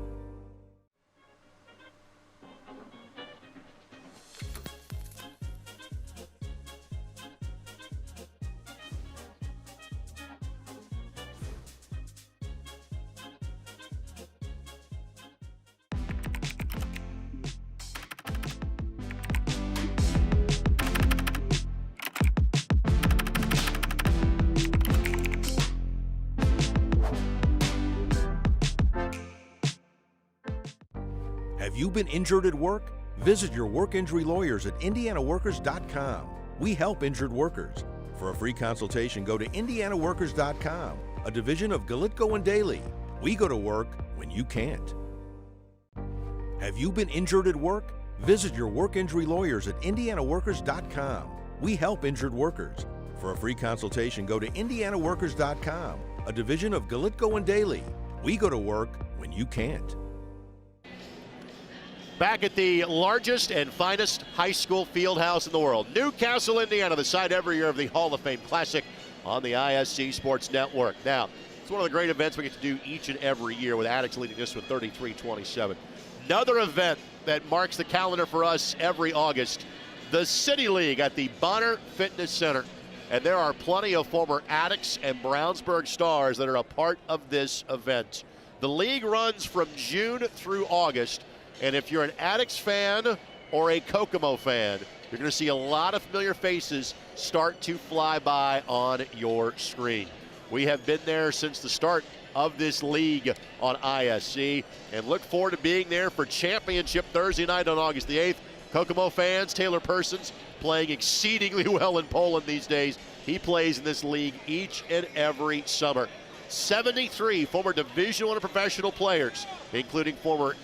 Have you been injured at work? Visit your work injury lawyers at indianaworkers.com. We help injured workers. For a free consultation, go to indianaworkers.com, a division of Galitko and Daly. We go to work when you can't. Have you been injured at work? Visit your work injury lawyers at indianaworkers.com. We help injured workers. For a free consultation, go to indianaworkers.com, a division of Galitko and Daly. We go to work when you can't. Back at the largest and finest high school field house in the world, Newcastle, Indiana, the site every year of the Hall of Fame Classic on the IHSAA Sports Network. Now, it's one of the great events we get to do each and every year, with Attucks leading this with 33-27. Another event that marks the calendar for us every August, the City League at the Bonner Fitness Center. And there are plenty of former Attucks and Brownsburg stars that are a part of this event. The league runs from June through August. And if you're an Attucks fan or a Kokomo fan, you're going to see a lot of familiar faces start to fly by on your screen. We have been there since the start of this league on ISC and look forward to being there for Championship Thursday night on August the 8th. Kokomo fans, Taylor Persons, playing exceedingly well in Poland these days. He plays in this league each and every summer. 73 former Division I professional players, including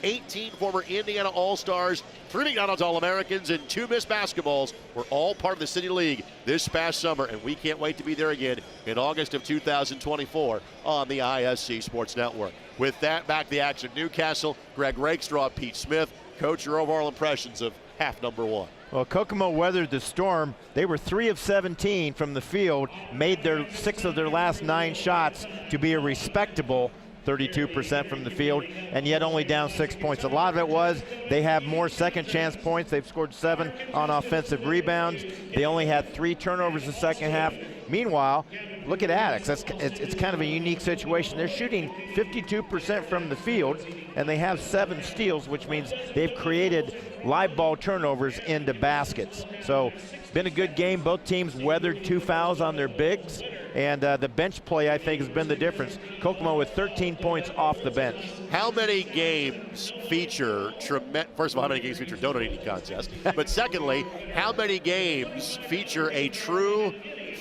18 former Indiana All-Stars, 3 McDonald's All-Americans, and 2 Miss Basketballs were all part of the City League this past summer, and we can't wait to be there again in August of 2024 on the ISC Sports Network. With that, back to the action. Newcastle, Greg Rakestraw, Pete Smith. Coach, your overall impressions of half number one. Well, Kokomo weathered the storm. They were 3 of 17 from the field, made their 6 of their last 9 shots to be a respectable 32% from the field, and yet only down 6 points. A lot of it was they have more second chance points. They've scored 7 on offensive rebounds. They only had 3 turnovers in the second half. Meanwhile, look at Attucks. It's kind of a unique situation. They're shooting 52% from the field, and they have 7 steals, which means they've created live ball turnovers into baskets. So it's been a good game. Both teams weathered 2 fouls on their bigs, and the bench play, I think, has been the difference. Kokomo with 13 points off the bench. How many games feature, first of all, how many games feature donut eating contest? But secondly, how many games feature a true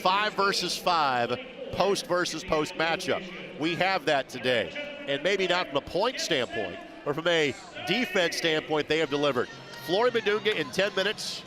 5 versus 5 post versus post matchup? We have that today. And maybe not from a point standpoint, but from a defense standpoint, they have delivered. Flory Madunga in 10 minutes,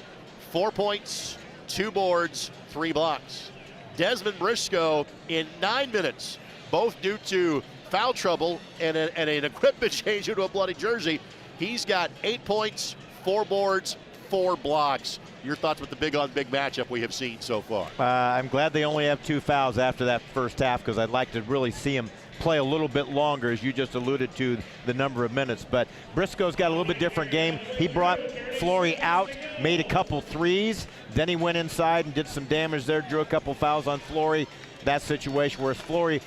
4 points, 2 boards, 3 blocks. Desmond Briscoe in 9 minutes, both due to foul trouble and an equipment change due to a bloody jersey. He's got 8 points, 4 boards, 4 blocks. Your thoughts with the big-on-big matchup we have seen so far? I'm glad they only have 2 fouls after that first half, because I'd like to really see him play a little bit longer, as you just alluded to the number of minutes. But Briscoe's got a little bit different game. He brought Flory out, made a couple threes, then he went inside and did some damage there, drew a couple fouls on Flory. That situation, whereas Flory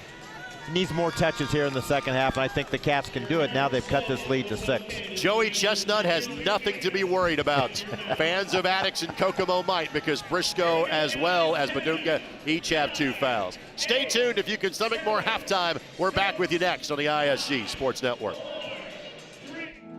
needs more touches here in the second half, and I think the Cats can do it. Now they've cut this lead to 6. Joey Chestnut has nothing to be worried about. Fans of Attucks and Kokomo might, because Briscoe as well as Madunga each have 2 fouls. Stay tuned if you can stomach more halftime. We're back with you next on the ISC Sports Network.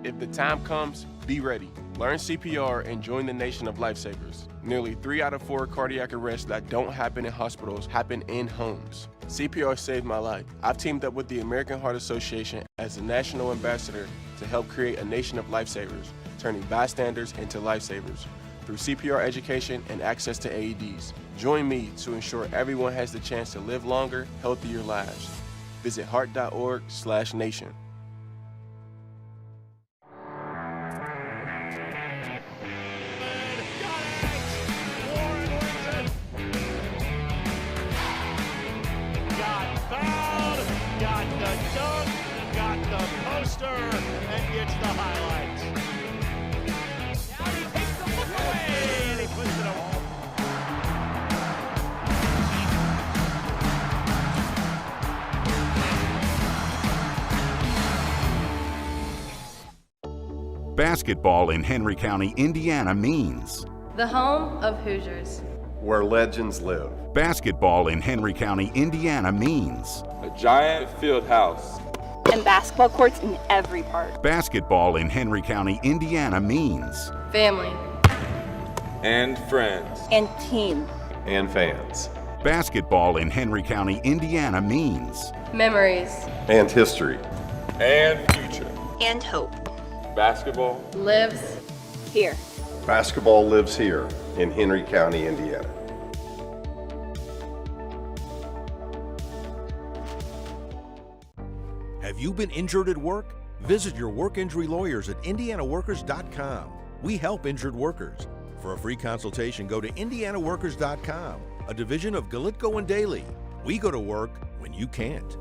If the time comes, be ready. Learn CPR and join the nation of lifesavers. Nearly 3 out of 4 cardiac arrests that don't happen in hospitals happen in homes. CPR saved my life. I've teamed up with the American Heart Association as a national ambassador to help create a nation of lifesavers, turning bystanders into lifesavers through CPR education and access to AEDs. Join me to ensure everyone has the chance to live longer, healthier lives. Visit heart.org/nation. And gets the highlights. Now he takes the look away and he puts it away. Basketball in Henry County, Indiana means the home of Hoosiers, where legends live. Basketball in Henry County, Indiana means a giant field house and basketball courts in every part. Basketball in Henry County, Indiana means Family. And friends. And team. And fans. basketball in Henry County, Indiana means Memories. And history. And future. And hope. Basketball Lives. Here. Basketball lives here in Henry County, Indiana. Have you been injured at work? Visit your work injury lawyers at indianaworkers.com. We help injured workers. For a free consultation, go to indianaworkers.com, a division of Galitko and Daly. We go to work when you can't.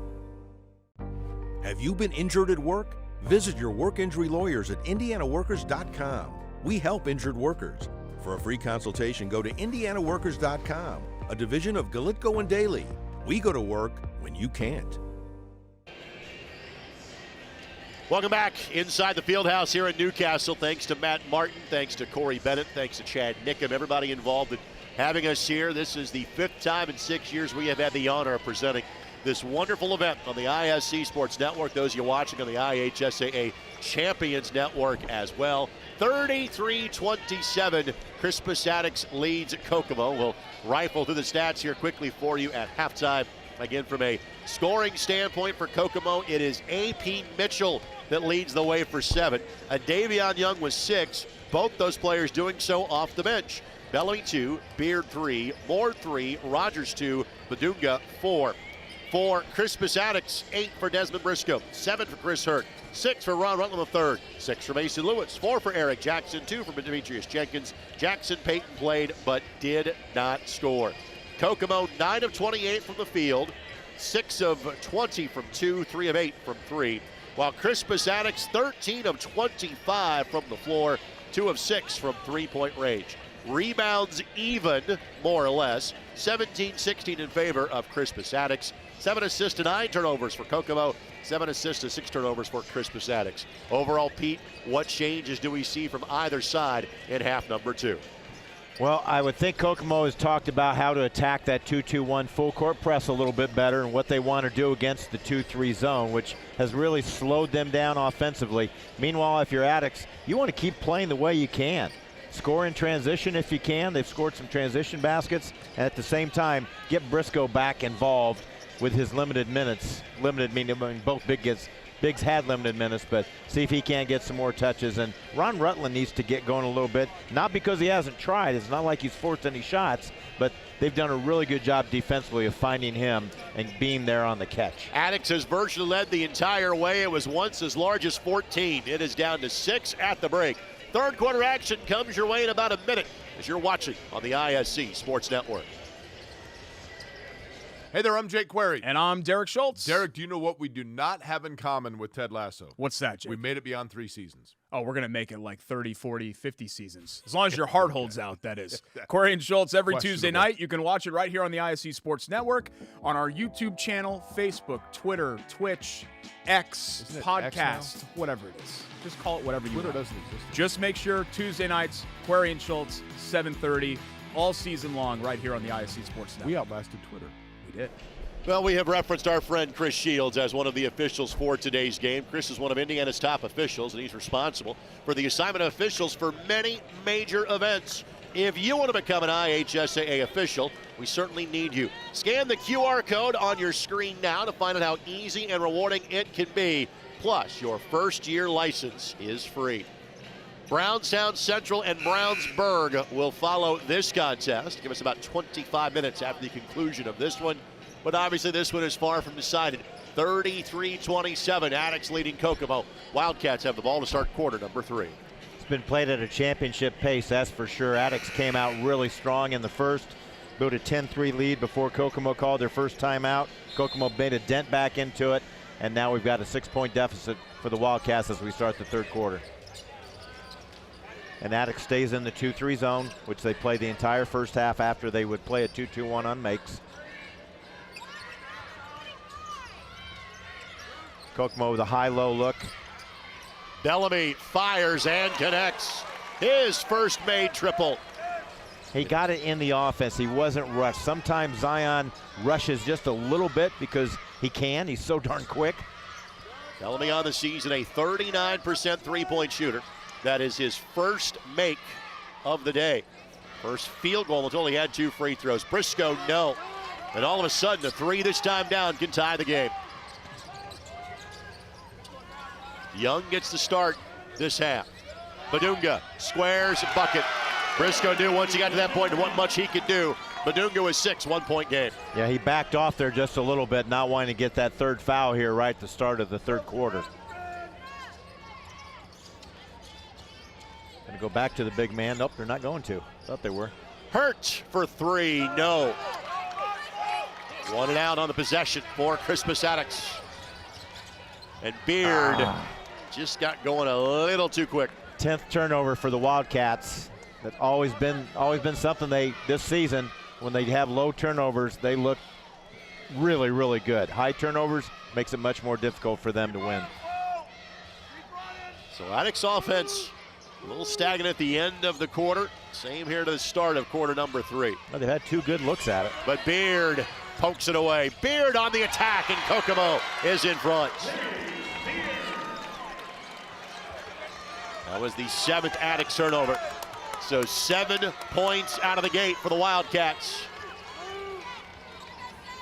Have you been injured at work? Visit your work injury lawyers at indianaworkers.com. We help injured workers. For a free consultation, go to indianaworkers.com, a division of Galitko and Daly. We go to work when you can't. Welcome back inside the field house here in Newcastle. Thanks to Matt Martin, thanks to Corey Bennett, thanks to Chad Nickham, everybody involved in having us here. This is the 5th time in 6 years we have had the honor of presenting this wonderful event on the ISC Sports Network. Those of you watching on the IHSAA Champions Network as well. 33-27, Crispus Attucks leads Kokomo. We'll rifle through the stats here quickly for you at halftime. Again, from a scoring standpoint for Kokomo, it is A.P. Mitchell that leads the way for 7. Davion Young was 6. Both those players doing so off the bench. Bellamy 2, Beard 3, Moore 3, Rogers 2, Badunga 4. For Crispus Attucks, 8 for Desmond Briscoe, 7 for Chris Hurt, 6 for Ron Rutland III, 6 for Mason Lewis, 4 for Eric Jackson, 2 for Demetrius Jenkins. Jackson Payton played but did not score. Kokomo 9 of 28 from the field, 6 of 20 from 2, 3 of 8 from 3. While Crispus Attucks 13 of 25 from the floor, 2 of 6 from three-point range. Rebounds even, more or less, 17-16 in favor of Crispus Attucks. 7 assists to 9 turnovers for Kokomo, 7 assists to 6 turnovers for Crispus Attucks. Overall, Pete, what changes do we see from either side in half number 2? Well, I would think Kokomo has talked about how to attack that 2-2-1 full court press a little bit better and what they want to do against the 2-3 zone, which has really slowed them down offensively. Meanwhile, if you're Attucks, you want to keep playing the way you can. Score in transition if you can. They've scored some transition baskets, and at the same time, get Briscoe back involved with his limited minutes. Limited meaning both Biggs had limited minutes, but see if he can't get some more touches. And Ron Rutland needs to get going a little bit, not because he hasn't tried. It's not like he's forced any shots, but they've done a really good job defensively of finding him and being there on the catch. Attucks has virtually led the entire way. It was once as large as 14. It is down to 6 at the break. Third quarter action comes your way in about a minute as you're watching on the ISC Sports Network. Hey there, I'm Jake Query. And I'm Derek Schultz. Derek, do you know what we do not have in common with Ted Lasso? What's that, Jake? We made it beyond 3 seasons. Oh, we're going to make it like 30, 40, 50 seasons. As long as your heart holds out, that is. Query and Schultz every Tuesday night. You can watch it right here on the ISC Sports Network, on our YouTube channel, Facebook, Twitter, Twitch, X, podcast, whatever it is. Just call it whatever you want. Twitter doesn't exist. Just make sure Tuesday nights, Query and Schultz, 7:30, all season long right here on the ISC Sports Network. We outlasted Twitter. We did. Well, we have referenced our friend Chris Shields as one of the officials for today's game. Chris is one of Indiana's top officials, and he's responsible for the assignment of officials for many major events. If you want to become an IHSAA official, we certainly need you. Scan the QR code on your screen now to find out how easy and rewarding it can be. Plus, your first-year license is free. Brownstown Central and Brownsburg will follow this contest. Give us about 25 minutes after the conclusion of this one. But obviously this one is far from decided. 33-27, Attucks leading Kokomo. Wildcats have the ball to start quarter number 3. It's been played at a championship pace, that's for sure. Attucks came out really strong in the first, built a 10-3 lead before Kokomo called their first timeout. Kokomo made a dent back into it, and now we've got a 6-point deficit for the Wildcats as we start the third quarter. And Attucks stays in the 2-3 zone, which they played the entire first half after they would play a 2-2-1 on makes. Kokomo with a high-low look. Bellamy fires and connects. His first made triple. He got it in the offense. He wasn't rushed. Sometimes Zion rushes just a little bit because he can. He's so darn quick. Bellamy on the season, a 39% three-point shooter. That is his first make of the day. First field goal until he had 2 free throws. Briscoe, no. And all of a sudden, a 3 this time down can tie the game. Young gets the start this half. Badunga squares, bucket. Briscoe knew once he got to that point what much he could do. Badunga was 6, 1-point game. Yeah, he backed off there just a little bit, not wanting to get that third foul here right at the start of the third quarter. Gonna go back to the big man. Nope, they're not going to. Thought they were. Hurt for 3, no. 1 and out on the possession for Crispus Attucks. And Beard just got going a little too quick. 10th turnover for the Wildcats. That's always been something this season. When they have low turnovers, they look really, really good. High turnovers makes it much more difficult for them to win. So Attucks offense a little stagnant at the end of the quarter. Same here to the start of quarter number 3. Well, they've had 2 good looks at it. But Beard pokes it away. Beard on the attack, and Kokomo is in front. That was the 7th Attucks turnover. So 7 points out of the gate for the Wildcats.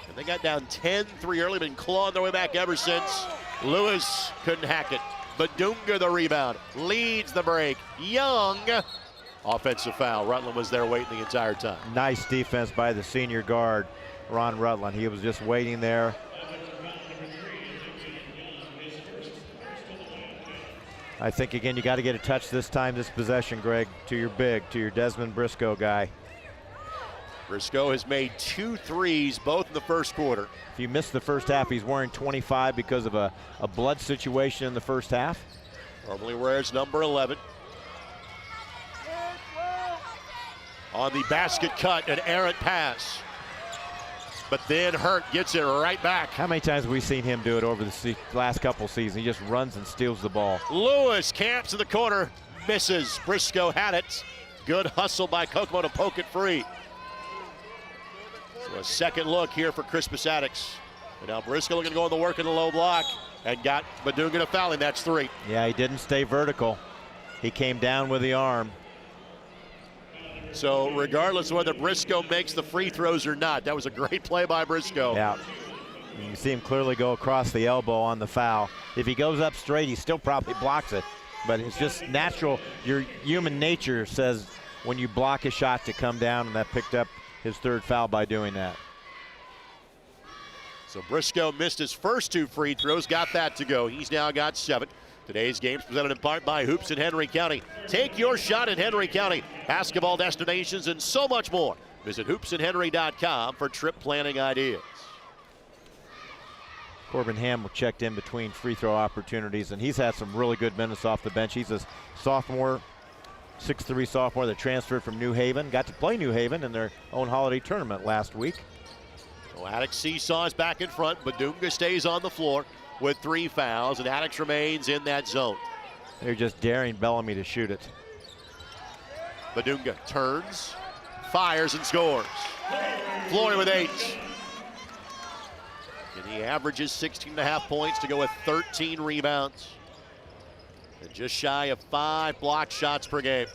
And they got down 10-3 early, been clawing their way back ever since. Lewis couldn't hack it. Badunga the rebound, leads the break. Young, offensive foul. Rutland was there waiting the entire time. Nice defense by the senior guard, Ron Rutland. He was just waiting there. I think, again, you got to get a touch this time, this possession, Greg, to your big, to your Desmond Briscoe guy. Briscoe has made 2 threes, both in the first quarter. If you missed the first half, he's wearing 25 because of a blood situation in the first half. Normally wears number 11. On the basket cut, an errant pass. But then Hurt gets it right back. How many times have we seen him do it over the last couple seasons? He just runs and steals the ball. Lewis camps in the corner, misses. Briscoe had it. Good hustle by Kokomo to poke it free. So a second look here for Crispus Attucks. And now Briscoe looking to go in the work in the low block and got Badunga to foul him. That's 3. Yeah, he didn't stay vertical. He came down with the arm. So regardless of whether Briscoe makes the free throws or not, that was a great play by Briscoe. Yeah, you can see him clearly go across the elbow on the foul. If he goes up straight, he still probably blocks it. But it's just natural. Your human nature says when you block a shot to come down, and that picked up his 3rd foul by doing that. So Briscoe missed his first 2 free throws, got that to go. He's now got 7. Today's game is presented in part by Hoops in Henry County. Take your shot in Henry County. Basketball destinations and so much more. Visit hoopsandhenry.com for trip planning ideas. Corbin Hamill checked in between free throw opportunities, and he's had some really good minutes off the bench. He's a sophomore, 6'3" sophomore that transferred from New Haven. Got to play New Haven in their own holiday tournament last week. So Attucks seesaws back in front. Badunga stays on the floor with 3 fouls, and Attucks remains in that zone. They're just daring Bellamy to shoot it. Badunga turns, fires, and scores. Floyd with 8. And he averages 16.5 points to go with 13 rebounds. And just shy of 5 block shots per game.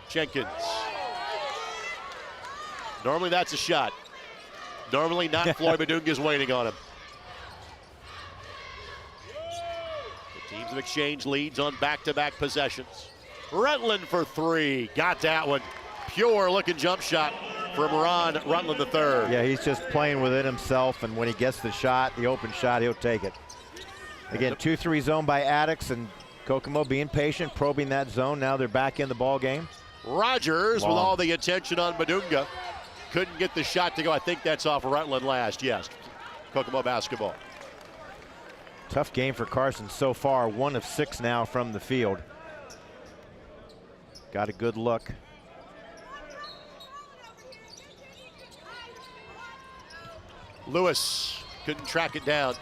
Jenkins. Normally that's a shot. Normally not. Floyd Badunga's waiting on him. The teams have exchanged leads on back-to-back possessions. Rutland for 3. Got that one. Pure looking jump shot from Ron Rutland III. Yeah, he's just playing with it himself, and when he gets the shot, the open shot, he'll take it. Again, 2-3 zone by Attucks, and Kokomo being patient, probing that zone. Now they're back in the ball game. Rogers with all the attention on Badunga. Couldn't get the shot to go. I think that's off Rutland last. Yes, Kokomo basketball. Tough game for Carson so far. 1 of 6 now from the field. Got a good look. Lewis couldn't track it down.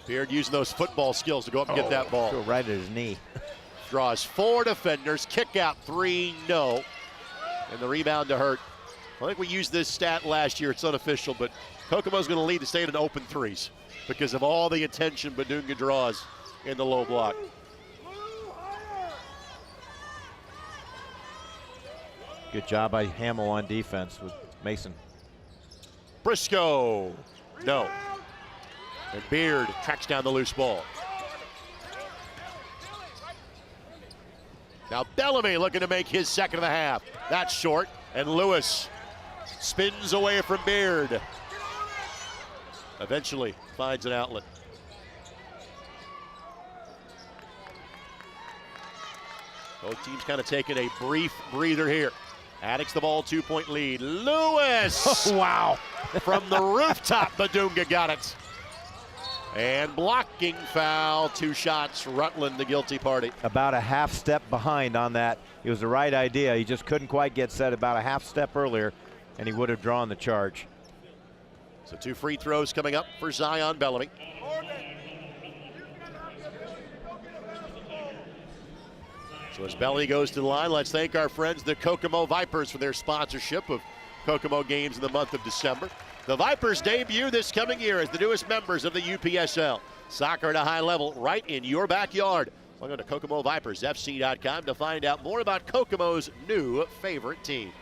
Beard using those football skills to go up and get that ball. Go right at his knee. Draws 4 defenders. Kick out 3, no. And the rebound to Hurt. I think we used this stat last year. It's unofficial, but Kokomo's going to lead the state in open threes because of all the attention Badunga draws in the low block. Good job by Hamill on defense with Mason. Briscoe, no. And Beard tracks down the loose ball. Now Bellamy looking to make his second of the half. That's short, and Lewis spins away from Beard. Eventually finds an outlet. Both teams kind of taking a brief breather here. Attucks the ball, 2-point lead. Lewis! Wow. From the rooftop, Badunga got it. And blocking foul, 2 shots, Rutland the guilty party. About a half step behind on that. It was the right idea. He just couldn't quite get set about a half step earlier, and he would have drawn the charge. So 2 free throws coming up for Zion Bellamy. So as Bellamy goes to the line, let's thank our friends, the Kokomo Vipers, for their sponsorship of Kokomo games in the month of December. The Vipers debut this coming year as the newest members of the UPSL. Soccer at a high level right in your backyard. Log on to KokomoVipersFC.com to find out more about Kokomo's new favorite team.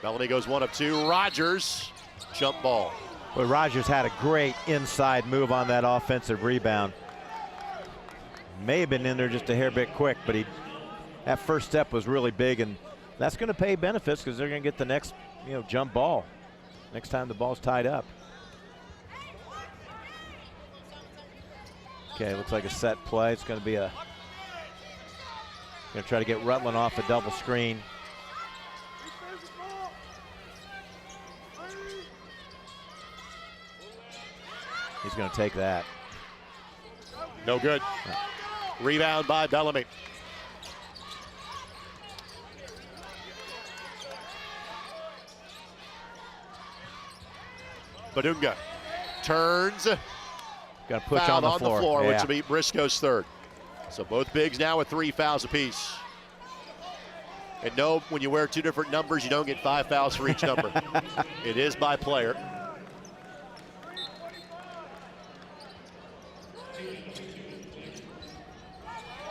Bellamy goes 1 of 2. Rogers, jump ball. Well, Rogers had a great inside move on that offensive rebound. May have been in there just a hair bit quick, but that first step was really big, and that's going to pay benefits because they're going to get the next jump ball next time the ball's tied up. Okay, looks like a set play. It's going to be going to try to get Rutland off a double screen. He's going to take that. No good. Rebound by Bellamy. Badunga turns. Got to push on the floor, yeah. Which will be Briscoe's third. So both bigs now with 3 fouls apiece. And no, when you wear 2 different numbers, you don't get 5 fouls for each number. It is by player.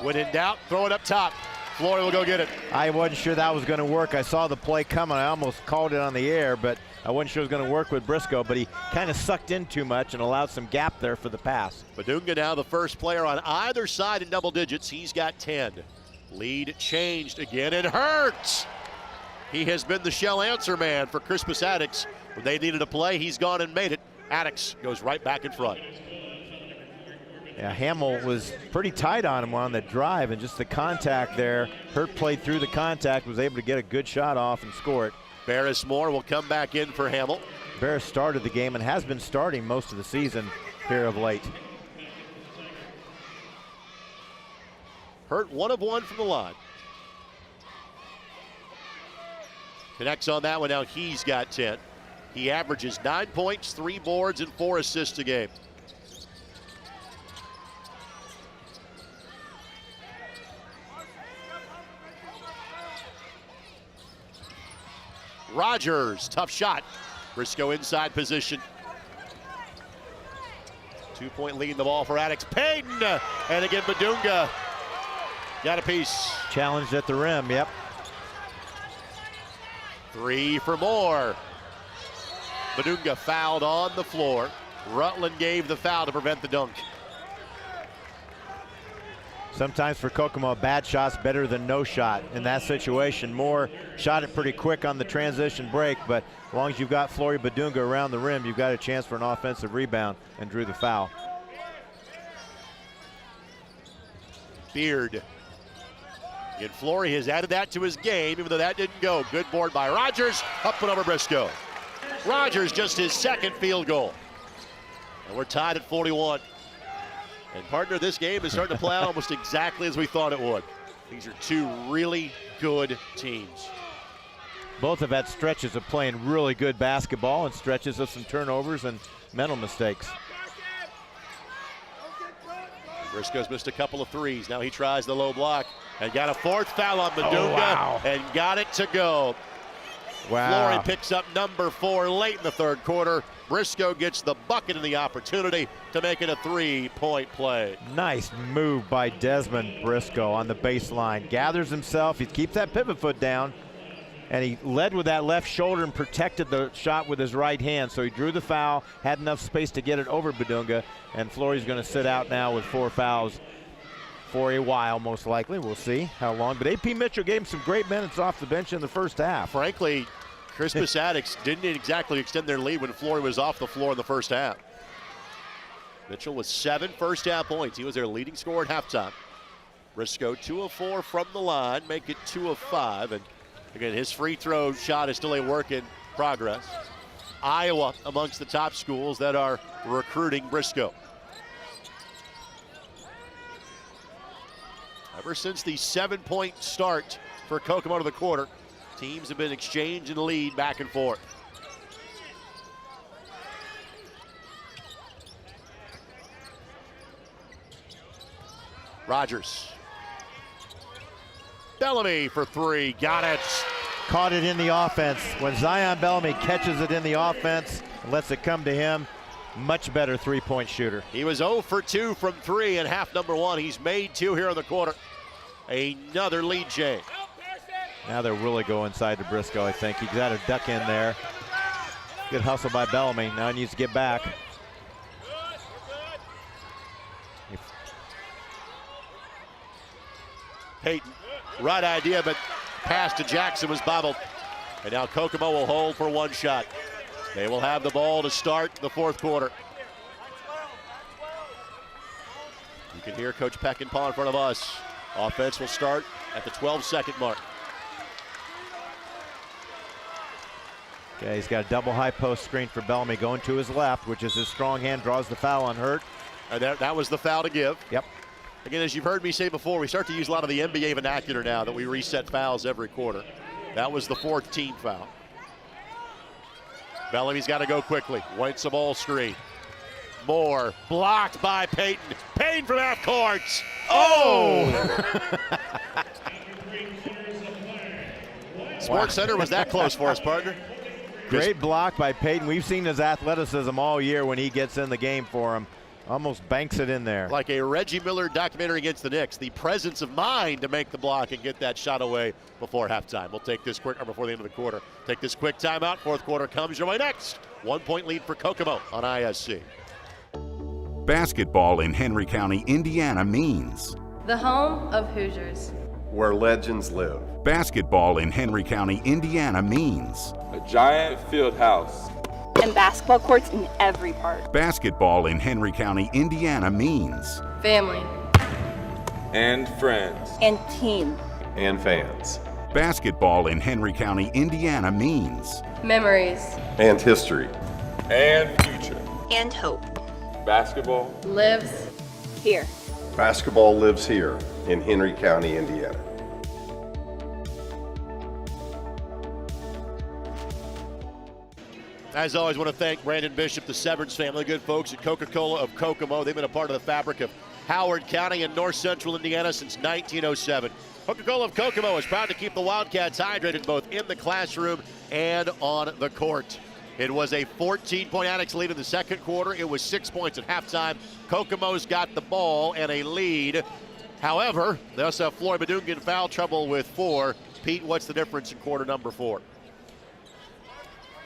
When in doubt, throw it up top. Flory will go get it. I wasn't sure that was going to work. I saw the play coming. I almost called it on the air, but I wasn't sure it was going to work with Briscoe, but he kind of sucked in too much and allowed some gap there for the pass. Badunga now the first player on either side in double digits. He's got 10. Lead changed again. It hurts. He has been the shell answer man for Crispus Attucks. When they needed a play, he's gone and made it. Attucks goes right back in front. Yeah, Hamill was pretty tight on him on the drive, and just the contact there. Hurt played through the contact, was able to get a good shot off and score it. Barris Moore will come back in for Hamill. Barris started the game and has been starting most of the season here of late. Hurt 1 of 1 from the line. Connects on that one. Now he's got 10. He averages 9 points, 3 boards, and 4 assists a game. Rogers, tough shot. Briscoe inside position. 2-point lead in the ball for Attucks. Payton, and again Badunga got a piece. Challenged at the rim, yep. 3 for Moore. Badunga fouled on the floor. Rutland gave the foul to prevent the dunk. Sometimes for Kokomo, a bad shot's better than no shot. In that situation, Moore shot it pretty quick on the transition break, but as long as you've got Flory Badunga around the rim, you've got a chance for an offensive rebound, and drew the foul. Beard. And Flory has added that to his game, even though that didn't go. Good board by Rogers, up and over Briscoe. Rogers just his second field goal. And we're tied at 41. And partner, this game is starting to play out almost exactly as we thought it would. These are 2 really good teams. Both have had stretches of playing really good basketball and stretches of some turnovers and mental mistakes. Briscoe's missed a couple of threes. Now he tries the low block and got a 4th foul on Badunga. Oh, wow. And got it to go. Wow. Flory picks up number 4 late in the third quarter. Briscoe gets the bucket and the opportunity to make it a 3-point play. Nice move by Desmond Briscoe on the baseline. Gathers himself, he keeps that pivot foot down, and he led with that left shoulder and protected the shot with his right hand. So he drew the foul, had enough space to get it over Badunga, and Flory's going to sit out now with 4 fouls for a while, most likely. We'll see how long. But AP Mitchell gave him some great minutes off the bench in the first half. Frankly, Crispus Attucks didn't exactly extend their lead when Flory was off the floor in the first half. Mitchell with 7 first half points. He was their leading scorer at halftime. Briscoe 2 of 4 from the line, make it 2 of 5. And again, his free throw shot is still a work in progress. Iowa amongst the top schools that are recruiting Briscoe. Ever since the 7-point start for Kokomo to the quarter, teams have been exchanging lead back and forth. Rogers. Bellamy for 3, got it. Caught it in the offense. When Zion Bellamy catches it in the offense and lets it come to him, much better 3-point shooter. He was 0 for 2 from 3 in half number 1. He's made 2 here in the quarter. Another lead change. Now they're really going inside to Briscoe, I think. He's got a duck in there. Good hustle by Bellamy. Now he needs to get back. Peyton, right idea, but pass to Jackson was bobbled. And now Kokomo will hold for 1 shot. They will have the ball to start the fourth quarter. You can hear Coach Peckinpah in front of us. Offense will start at the 12-second mark. Okay, he's got a double high post screen for Bellamy going to his left, which is his strong hand, draws the foul on Hurt. And that was the foul to give. Yep. Again, as you've heard me say before, we start to use a lot of the NBA vernacular now that we reset fouls every quarter. That was the 4th team foul. Bellamy's got to go quickly. Waits a ball screen. Moore blocked by Peyton. Payne from half court. Oh! Sports Center was that close for us, partner. Great block by Peyton. We've seen his athleticism all year when he gets in the game for him. Almost banks it in there. Like a Reggie Miller documentary against the Knicks. The presence of mind to make the block and get that shot away before halftime. We'll take this quick, or before the end of the quarter. Take this quick timeout. Fourth quarter comes your way next. 1-point lead for Kokomo on ISC. Basketball in Henry County, Indiana means The home of Hoosiers. Where legends live. basketball in Henry County, Indiana means a giant field house And basketball courts in every park. basketball in Henry County, Indiana means Family. and friends. And team. And fans. basketball in Henry County, Indiana means Memories. And history. And future. And hope. Basketball Lives. Here. Basketball lives here in Henry County, Indiana. As always, I want to thank Brandon Bishop, the Severance family, good folks at Coca-Cola of Kokomo. They've been a part of the fabric of Howard County and North Central Indiana since 1907. Coca-Cola of Kokomo is proud to keep the Wildcats hydrated both in the classroom and on the court. It was a 14-point Attucks lead in the second quarter. It was 6 points at halftime. Kokomo's got the ball and a lead. However, they also have Floyd Badunga in foul trouble with 4. Pete, what's the difference in quarter number 4?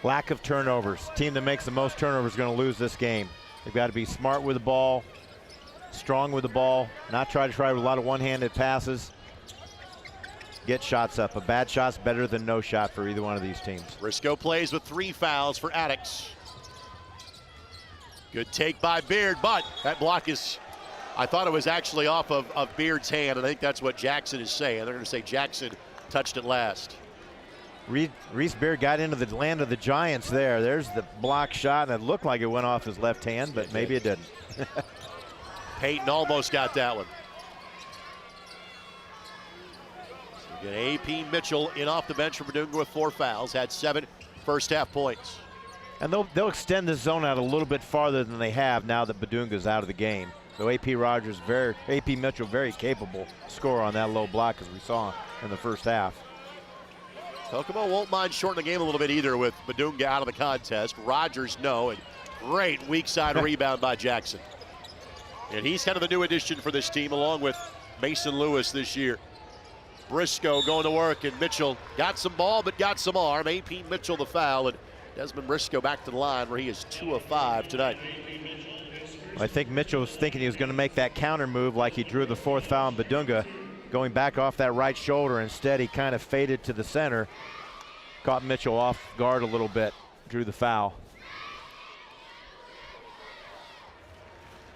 Lack of turnovers. Team that makes the most turnovers is going to lose this game. They've got to be smart with the ball, strong with the ball, not try with a lot of one-handed passes. Get shots up. A bad shot's better than no shot for either one of these teams. Briscoe plays with 3 fouls for Attucks. Good take by Beard, but that block is, I thought it was actually off of Beard's hand, and I think that's what Jackson is saying. They're going to say Jackson touched it last. Reese Beard got into the land of the Giants there. There's the block shot, and it looked like it went off his left hand, but maybe it didn't. Peyton almost got that one. So again, AP Mitchell in off the bench for Badunga with 4 fouls, had 7 first half points. And they'll extend the zone out a little bit farther than they have now that Badunga's out of the game. So AP Mitchell, very capable scorer on that low block as we saw in the first half. Kokomo won't mind shortening the game a little bit either with Badunga out of the contest. Rogers, no, and great weak side rebound by Jackson. And he's kind of the new addition for this team along with Mason Lewis this year. Briscoe going to work, and Mitchell got some ball but got some arm. AP Mitchell the foul, and Desmond Briscoe back to the line where he is 2 of 5 tonight. I think Mitchell was thinking he was going to make that counter move like he drew the 4th foul on Badunga, going back off that right shoulder. Instead, he kind of faded to the center, caught Mitchell off guard a little bit, drew the foul.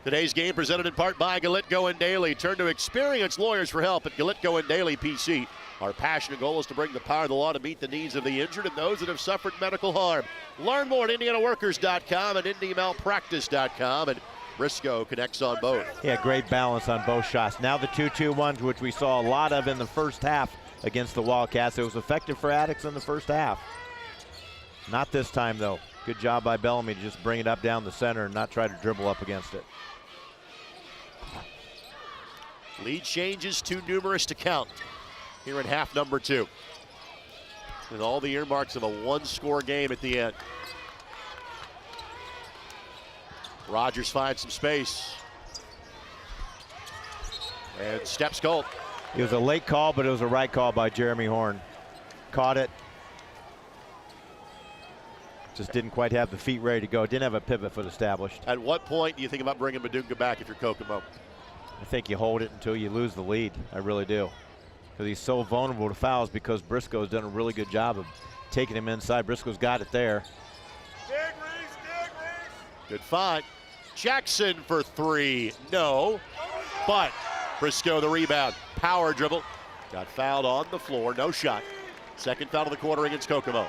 Today's game presented in part by Galitko and Daly. Turn to experienced lawyers for help at Galitko and Daly PC. Our passionate goal is to bring the power of the law to meet the needs of the injured and those that have suffered medical harm. Learn more at IndianaWorkers.com and IndyMalpractice.com. And Briscoe connects on both. Yeah, great balance on both shots. Now the 2-2-1s, which we saw a lot of in the first half against the Wildcats. It was effective for Attucks in the first half. Not this time, though. Good job by Bellamy to just bring it up down the center and not try to dribble up against it. Lead changes too numerous to count here in half number 2. With all the earmarks of a one-score game at the end. Rogers finds some space. And steps goal. It was a late call, but it was a right call by Jeremy Horn. Caught it. Just didn't quite have the feet ready to go. Didn't have a pivot foot established. At what point do you think about bringing Badunga back if you're Kokomo? I think you hold it until you lose the lead. I really do. Because he's so vulnerable to fouls because Briscoe's done a really good job of taking him inside. Briscoe's got it there. Good find. Jackson for 3. No. But Briscoe the rebound. Power dribble. Got fouled on the floor. No shot. Second foul of the quarter against Kokomo.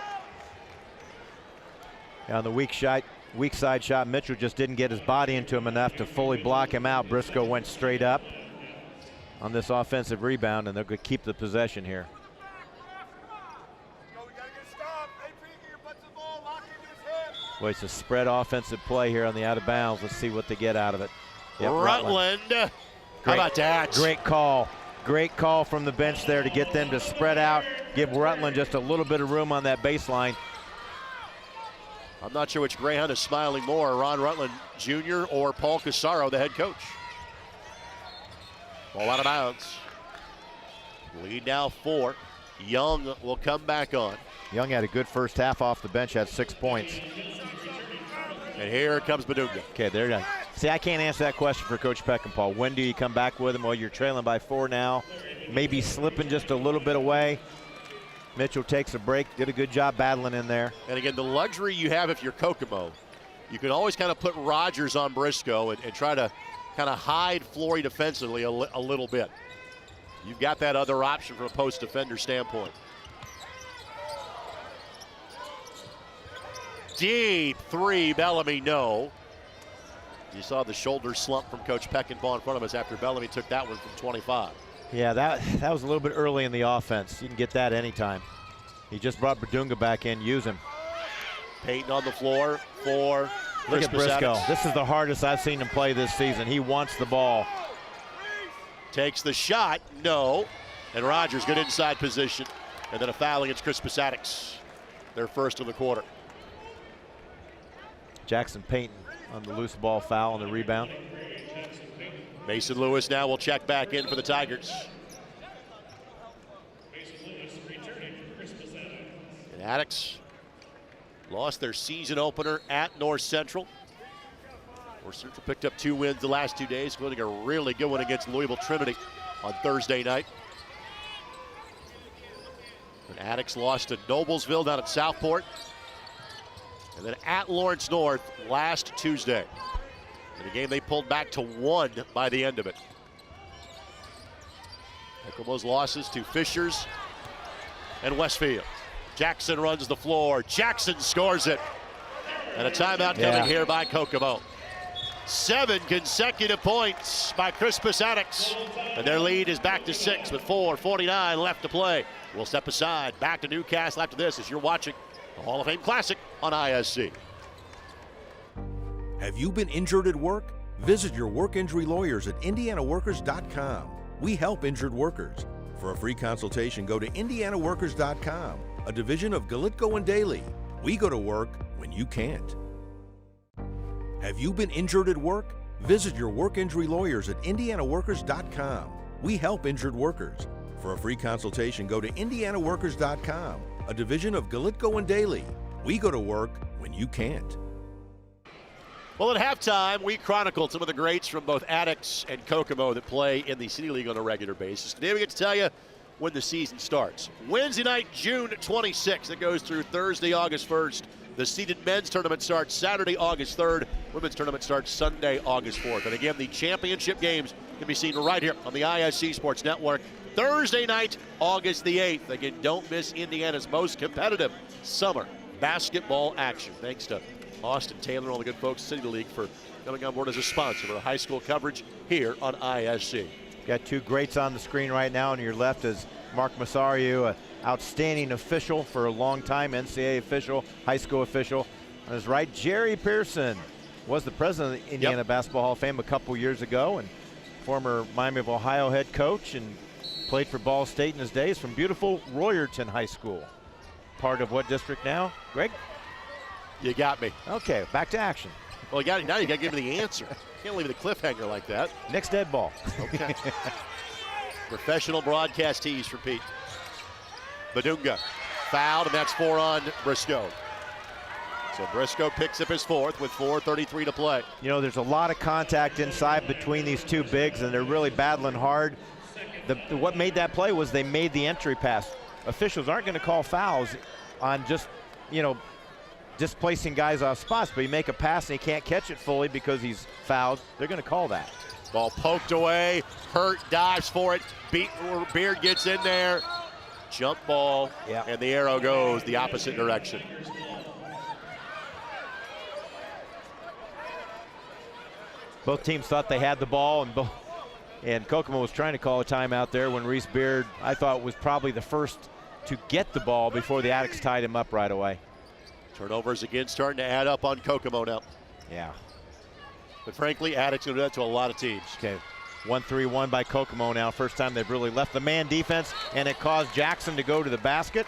On the weak side shot, Mitchell just didn't get his body into him enough to fully block him out. Briscoe went straight up on this offensive rebound, and they're going to keep the possession here. Well, it's a spread offensive play here on the out of bounds. Let's see what they get out of it. Yep, Rutland. How about that? Great call. Great call from the bench there to get them to spread out, give Rutland just a little bit of room on that baseline. I'm not sure which Greyhound is smiling more, Ron Rutland Jr. or Paul Casaro, the head coach. Ball out of bounds. Lead now 4. Young will come back on. Young had a good first half off the bench, had 6 points. And here comes Badunga. Okay, they're done. See, I can't answer that question for Coach Peckinpah. When do you come back with him? Well, you're trailing by 4 now. Maybe slipping just a little bit away. Mitchell takes a break, did a good job battling in there. And again, the luxury you have if you're Kokomo, you can always kind of put Rogers on Briscoe and try to kind of hide Flory defensively a little bit. You've got that other option from a post defender standpoint. Deep 3, Bellamy, no. You saw the shoulder slump from Coach Peckinpah in front of us after Bellamy took that one from 25. Yeah, that was a little bit early in the offense. You can get that anytime. He just brought Badunga back in, use him. Payton on the floor for Look at Briscoe. This is the hardest I've seen him play this season. He wants the ball. Takes the shot, no. And Rogers, good inside position. And then a foul against Crispus Attucks. Their first of the quarter. Jackson Payton on the loose ball foul on the rebound. Mason Lewis now will check back in for the Tigers. And Attucks lost their season opener at North Central. North Central picked up 2 wins the last 2 days, including a really good one against Louisville Trinity on Thursday night. And Attucks lost to Noblesville down at Southport. And then at Lawrence North last Tuesday. In a game they pulled back to 1 by the end of it. Kokomo's losses to Fishers and Westfield. Jackson runs the floor. Jackson scores it. And a timeout coming here by Kokomo. 7 consecutive points by Crispus Attucks. And their lead is back to 6 with 4:49 left to play. We'll step aside. Back to Newcastle after this as you're watching the Hall of Fame Classic on ISC. Have you been injured at work? Visit your work injury lawyers at IndianaWorkers.com. We help injured workers. For a free consultation, go to IndianaWorkers.com. a division of Galitko and Daly. We go to work when you can't. Have you been injured at work? Visit your work injury lawyers at indianaworkers.com. We help injured workers. For a free consultation, go to indianaworkers.com, a division of Galitko and Daly. We go to work when you can't. Well, at halftime, we chronicled some of the greats from both Attucks and Kokomo that play in the City League on a regular basis. Today we get to tell you when the season starts. Wednesday night, June 26th. It goes through Thursday, August 1st. The seeded men's tournament starts Saturday, August 3rd. Women's tournament starts Sunday, August 4th. And again, the championship games can be seen right here on the IHSAA Sports Network. Thursday night, August the 8th. Again, don't miss Indiana's most competitive summer basketball action. Thanks to Austin Taylor and all the good folks at City League for coming on board as a sponsor for high school coverage here on ISC. Got two greats on the screen right now. On your left is Mark Massariu, an outstanding official for a long time, NCAA official, high school official. On his right, Jerry Pearson was the president of the Indiana Basketball Hall of Fame a couple years ago, and former Miami of Ohio head coach, and played for Ball State in his days from beautiful Royerton High School. Part of what district now, Greg? You got me. Okay, back to action. Well, now you got to give me the answer. Can't leave the cliffhanger like that. Next dead ball. Okay. Professional broadcast tease for Pete. Badunga fouled, and that's 4 on Briscoe. So Briscoe picks up his fourth with 4:33 to play. You know, there's a lot of contact inside between these two bigs, and they're really battling hard. What made that play was they made the entry pass. Officials aren't going to call fouls on just, displacing guys off spots, but you make a pass and he can't catch it fully because he's fouled. They're going to call that. Ball poked away. Hurt dives for it. Beard gets in there. Jump ball, and the arrow goes the opposite direction. Both teams thought they had the ball, and Kokomo was trying to call a timeout there when Reese Beard, I thought, was probably the first to get the ball before the Attucks tied him up right away. Turnovers again starting to add up on Kokomo now. Yeah. But frankly, Attucks will do that to a lot of teams. Okay, 1-3-1 by Kokomo now. First time they've really left the man defense, and it caused Jackson to go to the basket.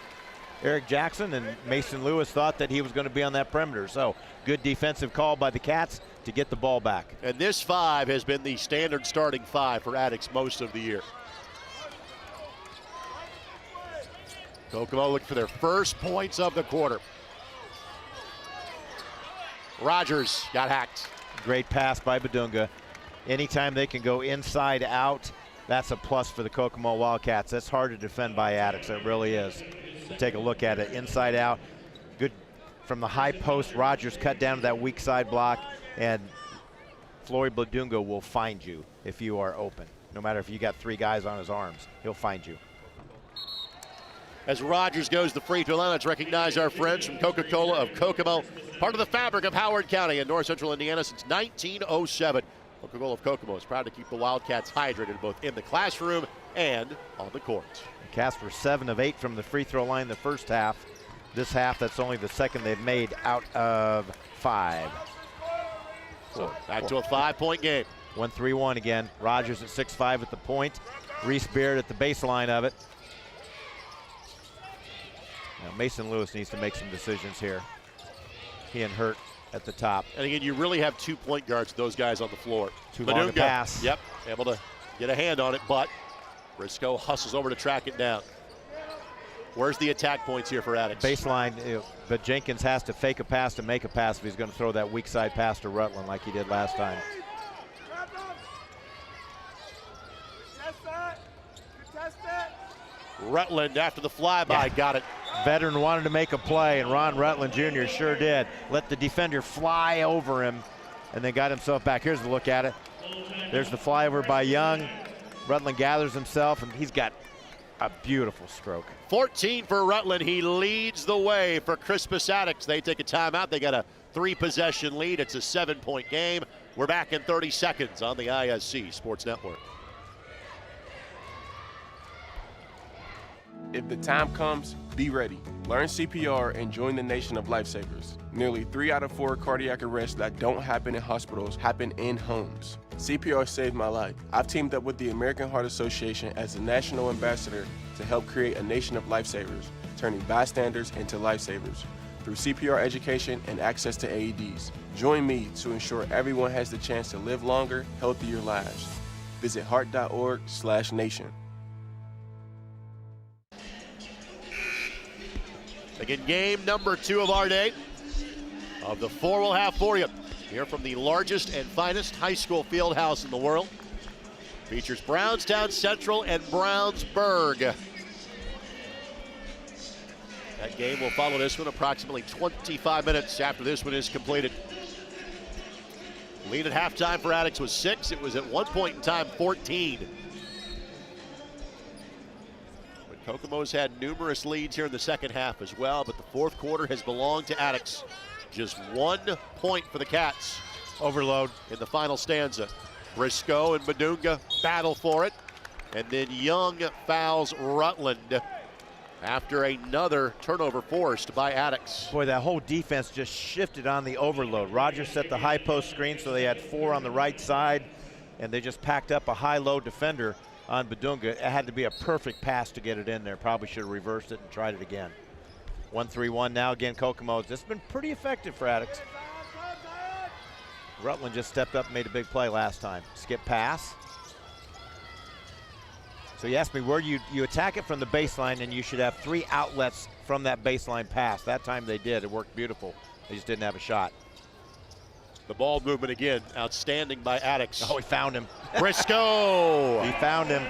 Eric Jackson and Mason Lewis thought that he was going to be on that perimeter. So good defensive call by the Cats to get the ball back. And this 5 has been the standard starting 5 for Attucks most of the year. Kokomo looking for their first points of the quarter. Rogers got hacked. Great pass by Badunga. Anytime they can go inside out, that's a plus for the Kokomo Wildcats. That's hard to defend by Attucks. It really is. So take a look at it. Inside out. Good from the high post. Rogers cut down to that weak side block, and Flory Badunga will find you if you are open. No matter if you got 3 guys on his arms, he'll find you. As Rogers goes the free throw line, let's recognize our friends from Coca-Cola of Kokomo, part of the fabric of Howard County in north central Indiana since 1907. Coca-Cola of Kokomo is proud to keep the Wildcats hydrated both in the classroom and on the court. The Cats were 7 of 8 from the free throw line the first half. This half, that's only the second they've made out of 5. So back to a 5-point game. 1-3-1 again. Rogers at 6'5" at the point. Reese Beard at the baseline of it. Now Mason Lewis needs to make some decisions here. He and Hurt at the top. And again, you really have 2 point guards, those guys on the floor. Too long a pass. Yep, able to get a hand on it, but Briscoe hustles over to track it down. Where's the attack points here for Attucks? Baseline, but Jenkins has to fake a pass to make a pass if he's going to throw that weak side pass to Rutland like he did last time. Rutland after the flyby, got it. Veteran wanted to make a play, and Ron Rutland Jr. sure did. Let the defender fly over him, and then got himself back. Here's a look at it. There's the flyover by Young. Rutland gathers himself, and he's got a beautiful stroke. 14 for Rutland. He leads the way for Crispus Attucks. They take a timeout. They got a 3-possession lead. It's a 7-point game. We're back in 30 seconds on the ISC Sports Network. If the time comes, be ready. Learn CPR and join the nation of lifesavers. Nearly 3 out of 4 cardiac arrests that don't happen in hospitals happen in homes. CPR saved my life. I've teamed up with the American Heart Association as the national ambassador to help create a nation of lifesavers. turning bystanders into lifesavers through CPR education and access to AEDs. Join me to ensure everyone has the chance to live longer, healthier lives. Visit heart.org/nation. Again, game number 2 of our day. Of the 4 we'll have for you here from the largest and finest high school field house in the world. Features Brownstown Central and Brownsburg. That game will follow this one approximately 25 minutes after this one is completed. Lead at halftime for Attucks was 6. It was at one point in time 14. But Kokomo's had numerous leads here in the second half as well, but the fourth quarter has belonged to Attucks. Just 1 point for the Cats. Overload in the final stanza. Briscoe and Badunga battle for it. And then Young fouls Rutland after another turnover forced by Attucks. Boy, that whole defense just shifted on the overload. Rogers set the high post screen, so they had 4 on the right side, and they just packed up a high-low defender on Badunga. It had to be a perfect pass to get it in there. Probably should have reversed it and tried it again. 1-3-1 now again, Kokomo. This has been pretty effective for Attucks. Rutland just stepped up and made a big play last time. Skip pass. So you asked me where you attack it from the baseline, and you should have 3 outlets from that baseline pass. That time they did. It worked beautiful. They just didn't have a shot. The ball movement again, outstanding by Attucks. Oh, he found him. Briscoe. He found him.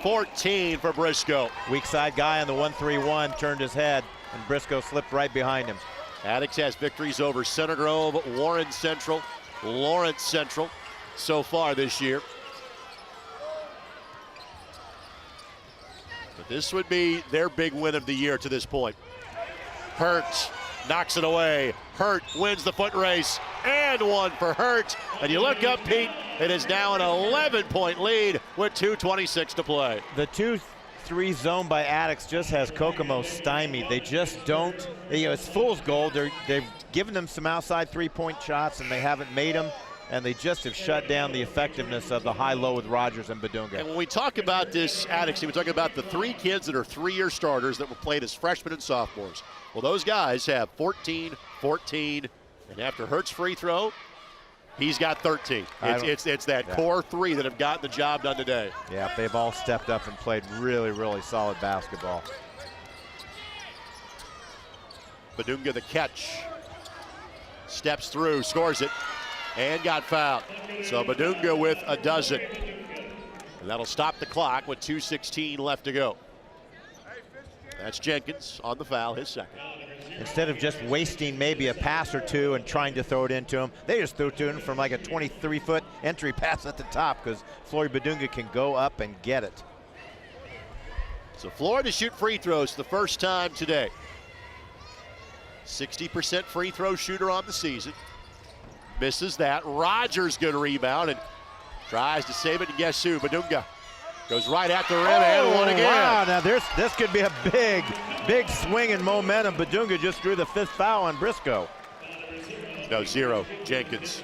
14 for Briscoe. Weak side guy on the 1-3-1 turned his head, and Briscoe slipped right behind him. Attucks has victories over Center Grove, Warren Central, Lawrence Central so far this year. But this would be their big win of the year to this point. Hurt knocks it away. Hurt wins the foot race, and 1 for Hurt. And you look up, Pete, it is now an 11-point lead with 2:26 to play. The 2-3 zone by Attucks just has Kokomo stymied. They just don't, it's fool's gold. They've given them some outside 3-point shots, and they haven't made them. And they just have shut down the effectiveness of the high-low with Rogers and Badunga. And when we talk about this Attucks, we're talking about the 3 kids that are 3-year starters that were played as freshmen and sophomores. Well, those guys have 14, 14, and after Hurt's free throw, he's got 13. It's that core 3 that have gotten the job done today. Yeah, they've all stepped up and played really, really solid basketball. Badunga the catch. Steps through, scores it, and got fouled. So Badunga with a dozen. And that'll stop the clock with 2:16 left to go. That's Jenkins on the foul, his second. Instead of just wasting maybe a pass or 2 and trying to throw it into him, they just threw it to him from like a 23-foot entry pass at the top, because Flory Badunga can go up and get it. So Florida shoot free throws the first time today. 60% free throw shooter on the season. Misses that. Rogers good rebound and tries to save it, and guess who? Badunga goes right at the rim and one again. Wow, now this could be a big swing in momentum. Badunga just drew the 5th foul on Briscoe. No, 0, Jenkins.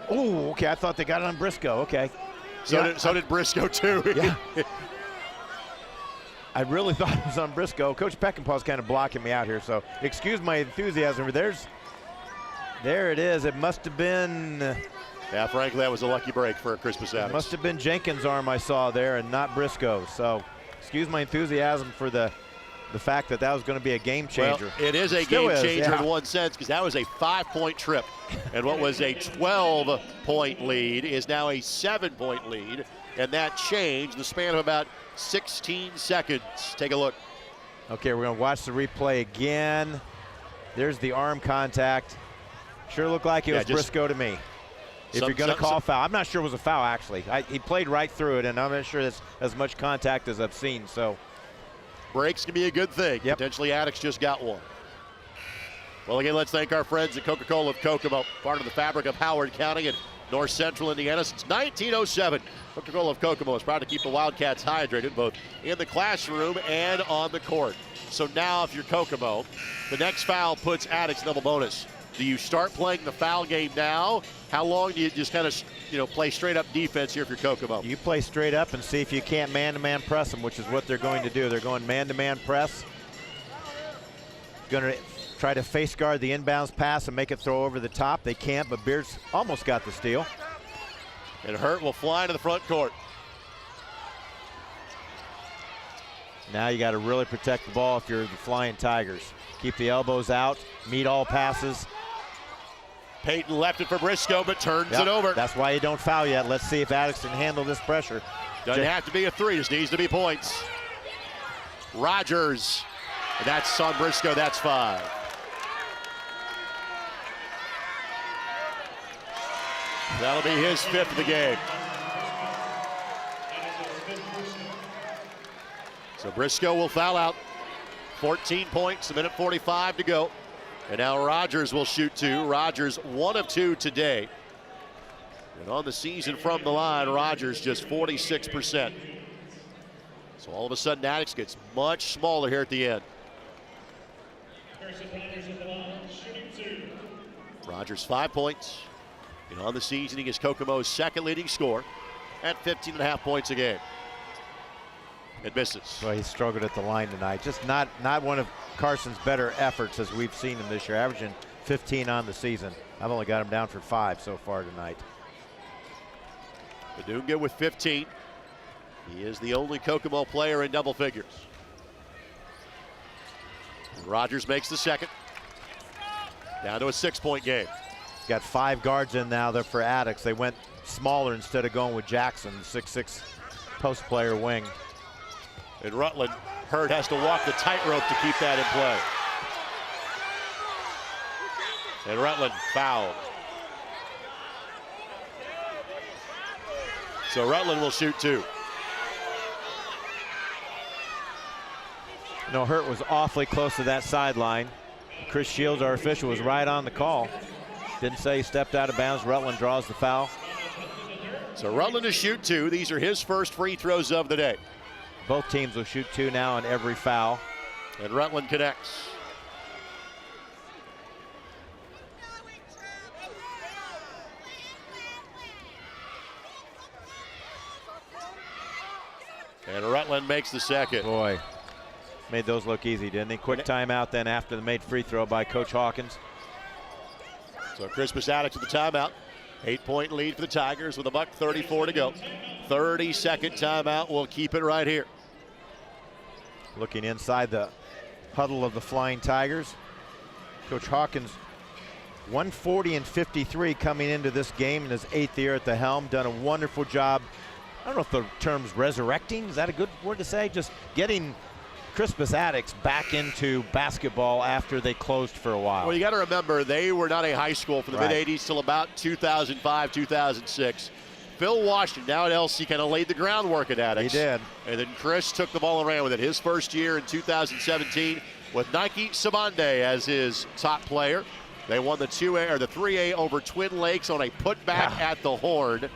Oh, okay, I thought they got it on Briscoe, okay. So did Briscoe too. Yeah. I really thought it was on Briscoe. Coach Peckinpah's kind of blocking me out here, so excuse my enthusiasm. There it is. It must have been. Yeah, frankly, that was a lucky break for Crispus Attucks. It must have been Jenkins' arm I saw there and not Briscoe. So excuse my enthusiasm for the fact that was going to be a game changer. Well, it is a game changer in one sense, because that was a 5-point trip. And what was a 12-point lead is now a 7-point lead. And that changed in the span of about 16 seconds. Take a look. Okay, we're going to watch the replay again. There's the arm contact. Sure looked like it was Briscoe to me. If you're going to call foul. I'm not sure it was a foul, actually. He played right through it, and I'm not sure that's as much contact as I've seen. So breaks can be a good thing. Yep. Potentially Attucks just got one. Well, again, let's thank our friends at Coca-Cola of Kokomo, part of the fabric of Howard County and North Central Indiana since 1907. Coca-Cola of Kokomo is proud to keep the Wildcats hydrated both in the classroom and on the court. So now if you're Kokomo, the next foul puts Attucks double bonus. Do you start playing the foul game now? How long do you just kind of, play straight up defense here if you're Kokomo? You play straight up and see if you can't man-to-man press them, which is what they're going to do. They're going man-to-man press, Going to try to face guard the inbounds pass and make it throw over the top. They can't, but Beards almost got the steal. And Hurt will fly into the front court. Now you got to really protect the ball if you're the Flying Tigers. Keep the elbows out, meet all passes. Peyton left it for Briscoe, but turns it over. That's why you don't foul yet. Let's see if Attucks can handle this pressure. Doesn't have to be a three, just needs to be points. Rogers, that's on Briscoe, that's 5. That'll be his 5th of the game. So Briscoe will foul out. 14 points, a minute 45 to go. And now Rogers will shoot 2. Rogers 1 of 2 today. And on the season from the line, Rogers just 46%. So all of a sudden, Attucks gets much smaller here at the end. Rogers 5 points. And on the season, he is Kokomo's 2nd leading scorer at 15.5 points a game. It misses. Well, he struggled at the line tonight. Just not one of Carson's better efforts as we've seen him this year, averaging 15 on the season. I've only got him down for 5 so far tonight. Badunga with 15. He is the only Kokomo player in double figures. Rogers makes the 2nd. Down to a 6-point game. Got 5 guards in now there for Attucks. They went smaller instead of going with Jackson, 6'6" post player wing. And Rutland, Hurd has to walk the tightrope to keep that in play. And Rutland fouled. So Rutland will shoot 2. You know, Hurt was awfully close to that sideline. Chris Shields, our official, was right on the call. Didn't say he stepped out of bounds. Rutland draws the foul. So Rutland to shoot 2. These are his first free throws of the day. Both teams will shoot 2 now on every foul. And Rutland connects. And Rutland makes the 2nd. Boy, made those look easy, didn't he? Quick timeout then after the made free throw by Coach Hawkins. So Crispus Attucks with the timeout. 8-point lead for the Tigers with $1:34 to go. 30-second timeout. We'll keep it right here. Looking inside the huddle of the Flying Tigers. Coach Hawkins, 140-53 coming into this game in his 8th year at the helm. Done a wonderful job. I don't know if the term's resurrecting. Is that a good word to say? Just getting Crispus Attucks back into basketball after they closed for a while. Well, you got to remember, they were not a high school from the mid-'80s till about 2005, 2006. Phil Washington, now at LC, kind of laid the groundwork at Attucks. He did. And then Chris took the ball and ran with it. His first year in 2017 with Nike Sabande as his top player. They won the 2A or the 3A over Twin Lakes on a putback at the Horn.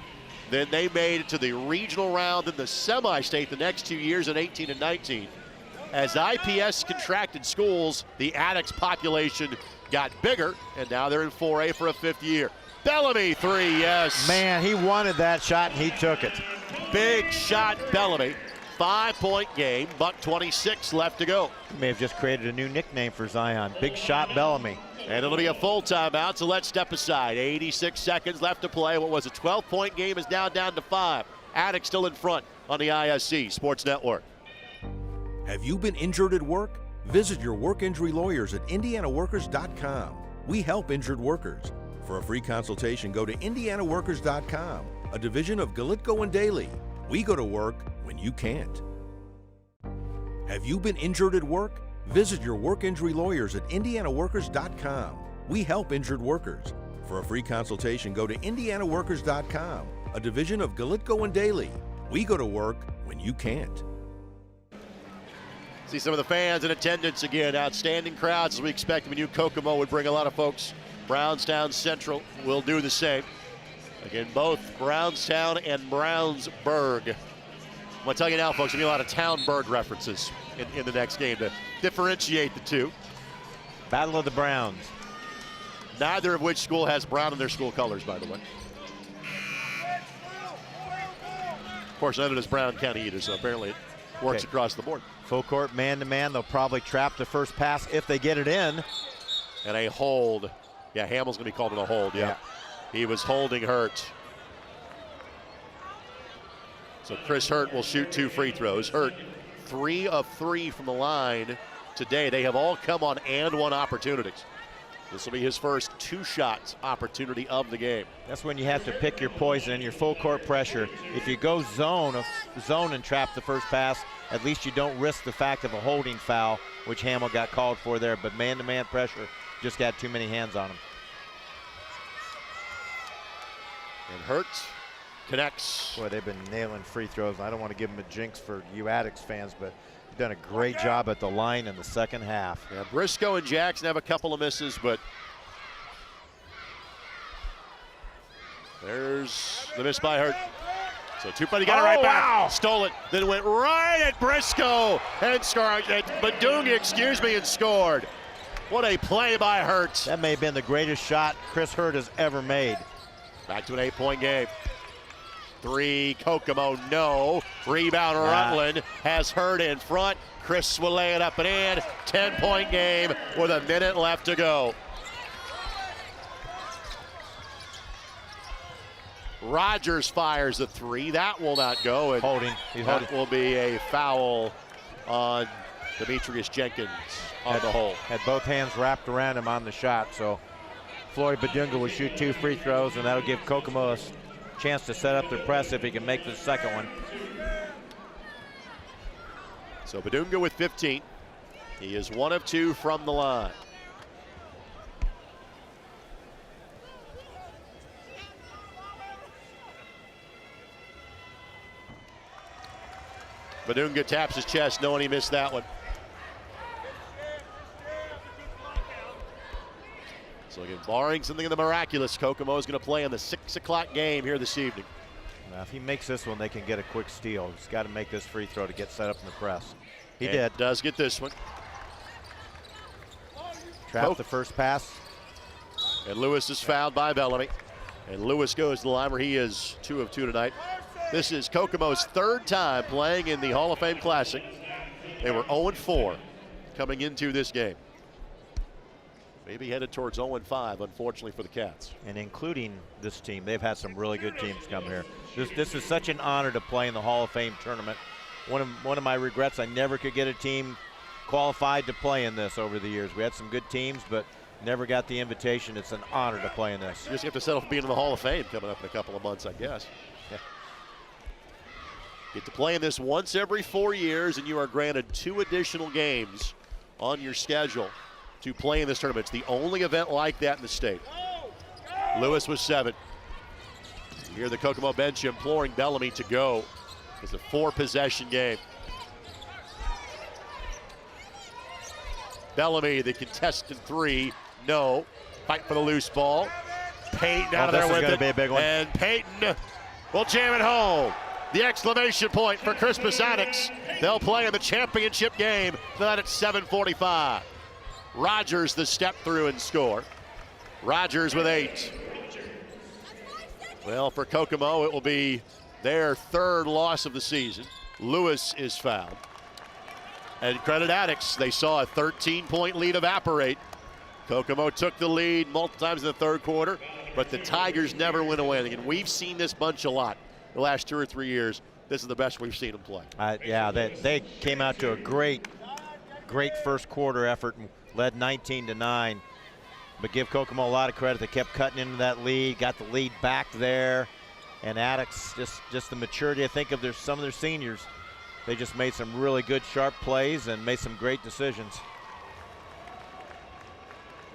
Then they made it to the regional round and the semi-state the next 2 years in 18 and 19. As IPS contracted schools, the Attucks population got bigger, and now they're in 4A for a 5th year. Bellamy 3, yes. Man, he wanted that shot, and he took it. Big shot, Bellamy. 5-point game, $1:26 left to go. May have just created a new nickname for Zion. Big shot Bellamy. And it'll be a full timeout, so let's step aside. 86 seconds left to play. What was a 12-point game is now down to 5. Attucks still in front on the ISC Sports Network. Have you been injured at work? Visit your work injury lawyers at indianaworkers.com. We help injured workers. For a free consultation, go to indianaworkers.com, a division of Galitko and Daly. We go to work when you can't. Have you been injured at work? Visit your work injury lawyers at indianaworkers.com. We help injured workers. For a free consultation, go to indianaworkers.com, a division of Galitko and Daly. We go to work when you can't. See some of the fans in attendance again. Outstanding crowds as we expect. We knew Kokomo would bring a lot of folks. Brownstown Central will do the same. Again, both Brownstown and Brownsburg. I'm going to tell you now, folks, there'll be a lot of Townburg references in the next game to differentiate the two. Battle of the Browns. Neither of which school has brown in their school colors, by the way. Of course, neither does Brown County either, so apparently works across the board. Full court, man-to-man. They'll probably trap the first pass if they get it in. And a hold. Yeah, Hamill's going to be called in a hold. Yeah. He was holding Hurt. So Chris Hurt will shoot 2 free throws. Hurt 3 of 3 from the line today. They have all come on and one opportunities. This will be his first 2-shot opportunity of the game. That's when you have to pick your poison and your full court pressure. If you go zone and trap the first pass, at least you don't risk the fact of a holding foul, which Hamill got called for there. But man-to-man pressure, just got too many hands on him. And Hurt connects. Boy, they've been nailing free throws. I don't want to give them a jinx for you Attucks fans, but they've done a great job at the line in the second half. Yeah, Briscoe and Jackson have a couple of misses, but there's the miss by Hurt. So Tupa got it right back. Wow. Stole it, then went right at Briscoe and scored. Badunga, excuse me, and scored. What a play by Hurt. That may have been the greatest shot Chris Hurt has ever made. Back to an 8-point game. 3, Kokomo, no. Rebound, Rutland has Hurt in front. Chris will lay it up and in. 10-point game with a minute left to go. Rogers fires the 3. That will not go. And holding. That will be a foul on Demetrius Jenkins on the hole. Had both hands wrapped around him on the shot, so Floyd Badunga will shoot 2 free throws, and that'll give Kokomo a chance to set up their press if he can make the second one. So Badunga with 15. He is 1 of 2 from the line. Badunga taps his chest knowing he missed that one. So again, barring something of the miraculous, Kokomo is going to play in the 6 o'clock game here this evening. Now, if he makes this one, they can get a quick steal. He's got to make this free throw to get set up in the press. He did. Does get this one. Trapped the first pass. And Lewis is fouled by Bellamy. And Lewis goes to the line where he is 2 of 2 tonight. This is Kokomo's 3rd time playing in the Hall of Fame Classic. They were 0-4 coming into this game. Maybe headed towards 0-5, unfortunately, for the Cats. And including this team, they've had some really good teams come here. This is such an honor to play in the Hall of Fame tournament. One of my regrets, I never could get a team qualified to play in this over the years. We had some good teams, but never got the invitation. It's an honor to play in this. You just have to settle for being in the Hall of Fame coming up in a couple of months, I guess. Yeah. Get to play in this once every 4 years, and you are granted 2 additional games on your schedule to play in this tournament. It's the only event like that in the state. Lewis was 7. You hear the Kokomo bench imploring Bellamy to go. It's a 4-possession game. Bellamy, the contestant 3, no. Fight for the loose ball. Payton out of there with it. Be a big one. And Payton will jam it home. The exclamation point for Crispus Attucks. They'll play in the championship game tonight at 7:45. Rogers the step through and score. Rogers with 8. Well, for Kokomo, it will be their 3rd loss of the season. Lewis is fouled. And credit Attucks, they saw a 13-point lead evaporate. Kokomo took the lead multiple times in the 3rd quarter, but the Tigers never win away. And we've seen this bunch a lot the last 2 or 3 years. This is the best we've seen them play. Yeah, they came out to a great first quarter effort and led 19-9. But give Kokomo a lot of credit. They kept cutting into that lead, got the lead back there. And Attucks, just the maturity, I think, of some of their seniors. They just made some really good, sharp plays and made some great decisions.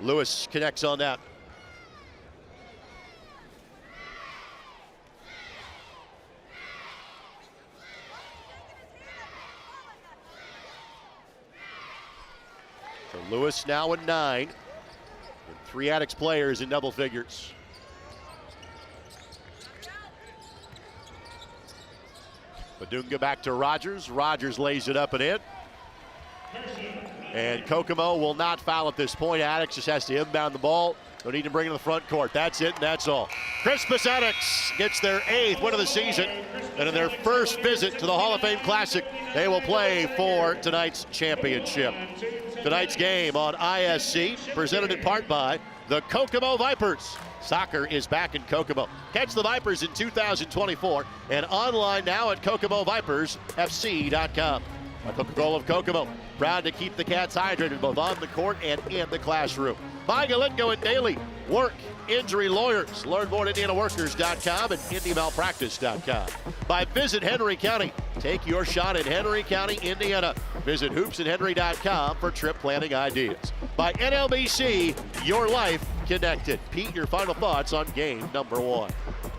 Lewis connects on that. So Lewis now at 9. And 3 Attucks players in double figures. Badunga back to Rogers. Rogers lays it up and in. And Kokomo will not foul at this point. Attucks just has to inbound the ball. Don't need to bring it to the front court. That's it, and that's all. Crispus Attucks gets their 8th win of the season, and in their first visit to the Hall of Fame Classic, they will play for tonight's championship. Tonight's game on ISC, presented in part by the Kokomo Vipers. Soccer is back in Kokomo. Catch the Vipers in 2024 and online now at KokomoVipersFC.com. A Coca-Cola of Kokomo, proud to keep the Cats hydrated both on the court and in the classroom. By Galetko and Daily, work injury lawyers. Learn more at IndianaWorkers.com and IndyMalpractice.com. By Visit Henry County, take your shot at Henry County, Indiana. Visit HoopsAtHenry.com for trip planning ideas. By NLBC, your life connected. Pete, your final thoughts on game number 1.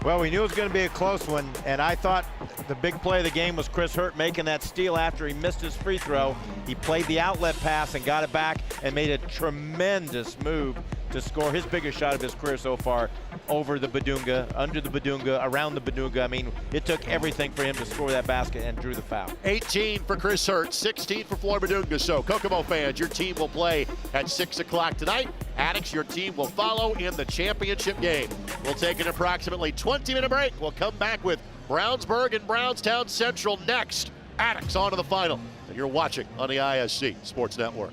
Well, we knew it was going to be a close one, and I thought the big play of the game was Chris Hurt making that steal after he missed his free throw. He played the outlet pass and got it back and made a tremendous move to score his biggest shot of his career so far over the Badunga, under the Badunga, around the Badunga. I mean, it took everything for him to score that basket and drew the foul. 18 for Chris Hurt, 16 for Floyd Badunga. So, Kokomo fans, your team will play at 6 o'clock tonight. Attucks, your team will follow in the championship game. We'll take an approximately 20-minute break. We'll come back with Brownsburg and Brownstown Central next. Attucks on to the final. And you're watching on the ISC Sports Network.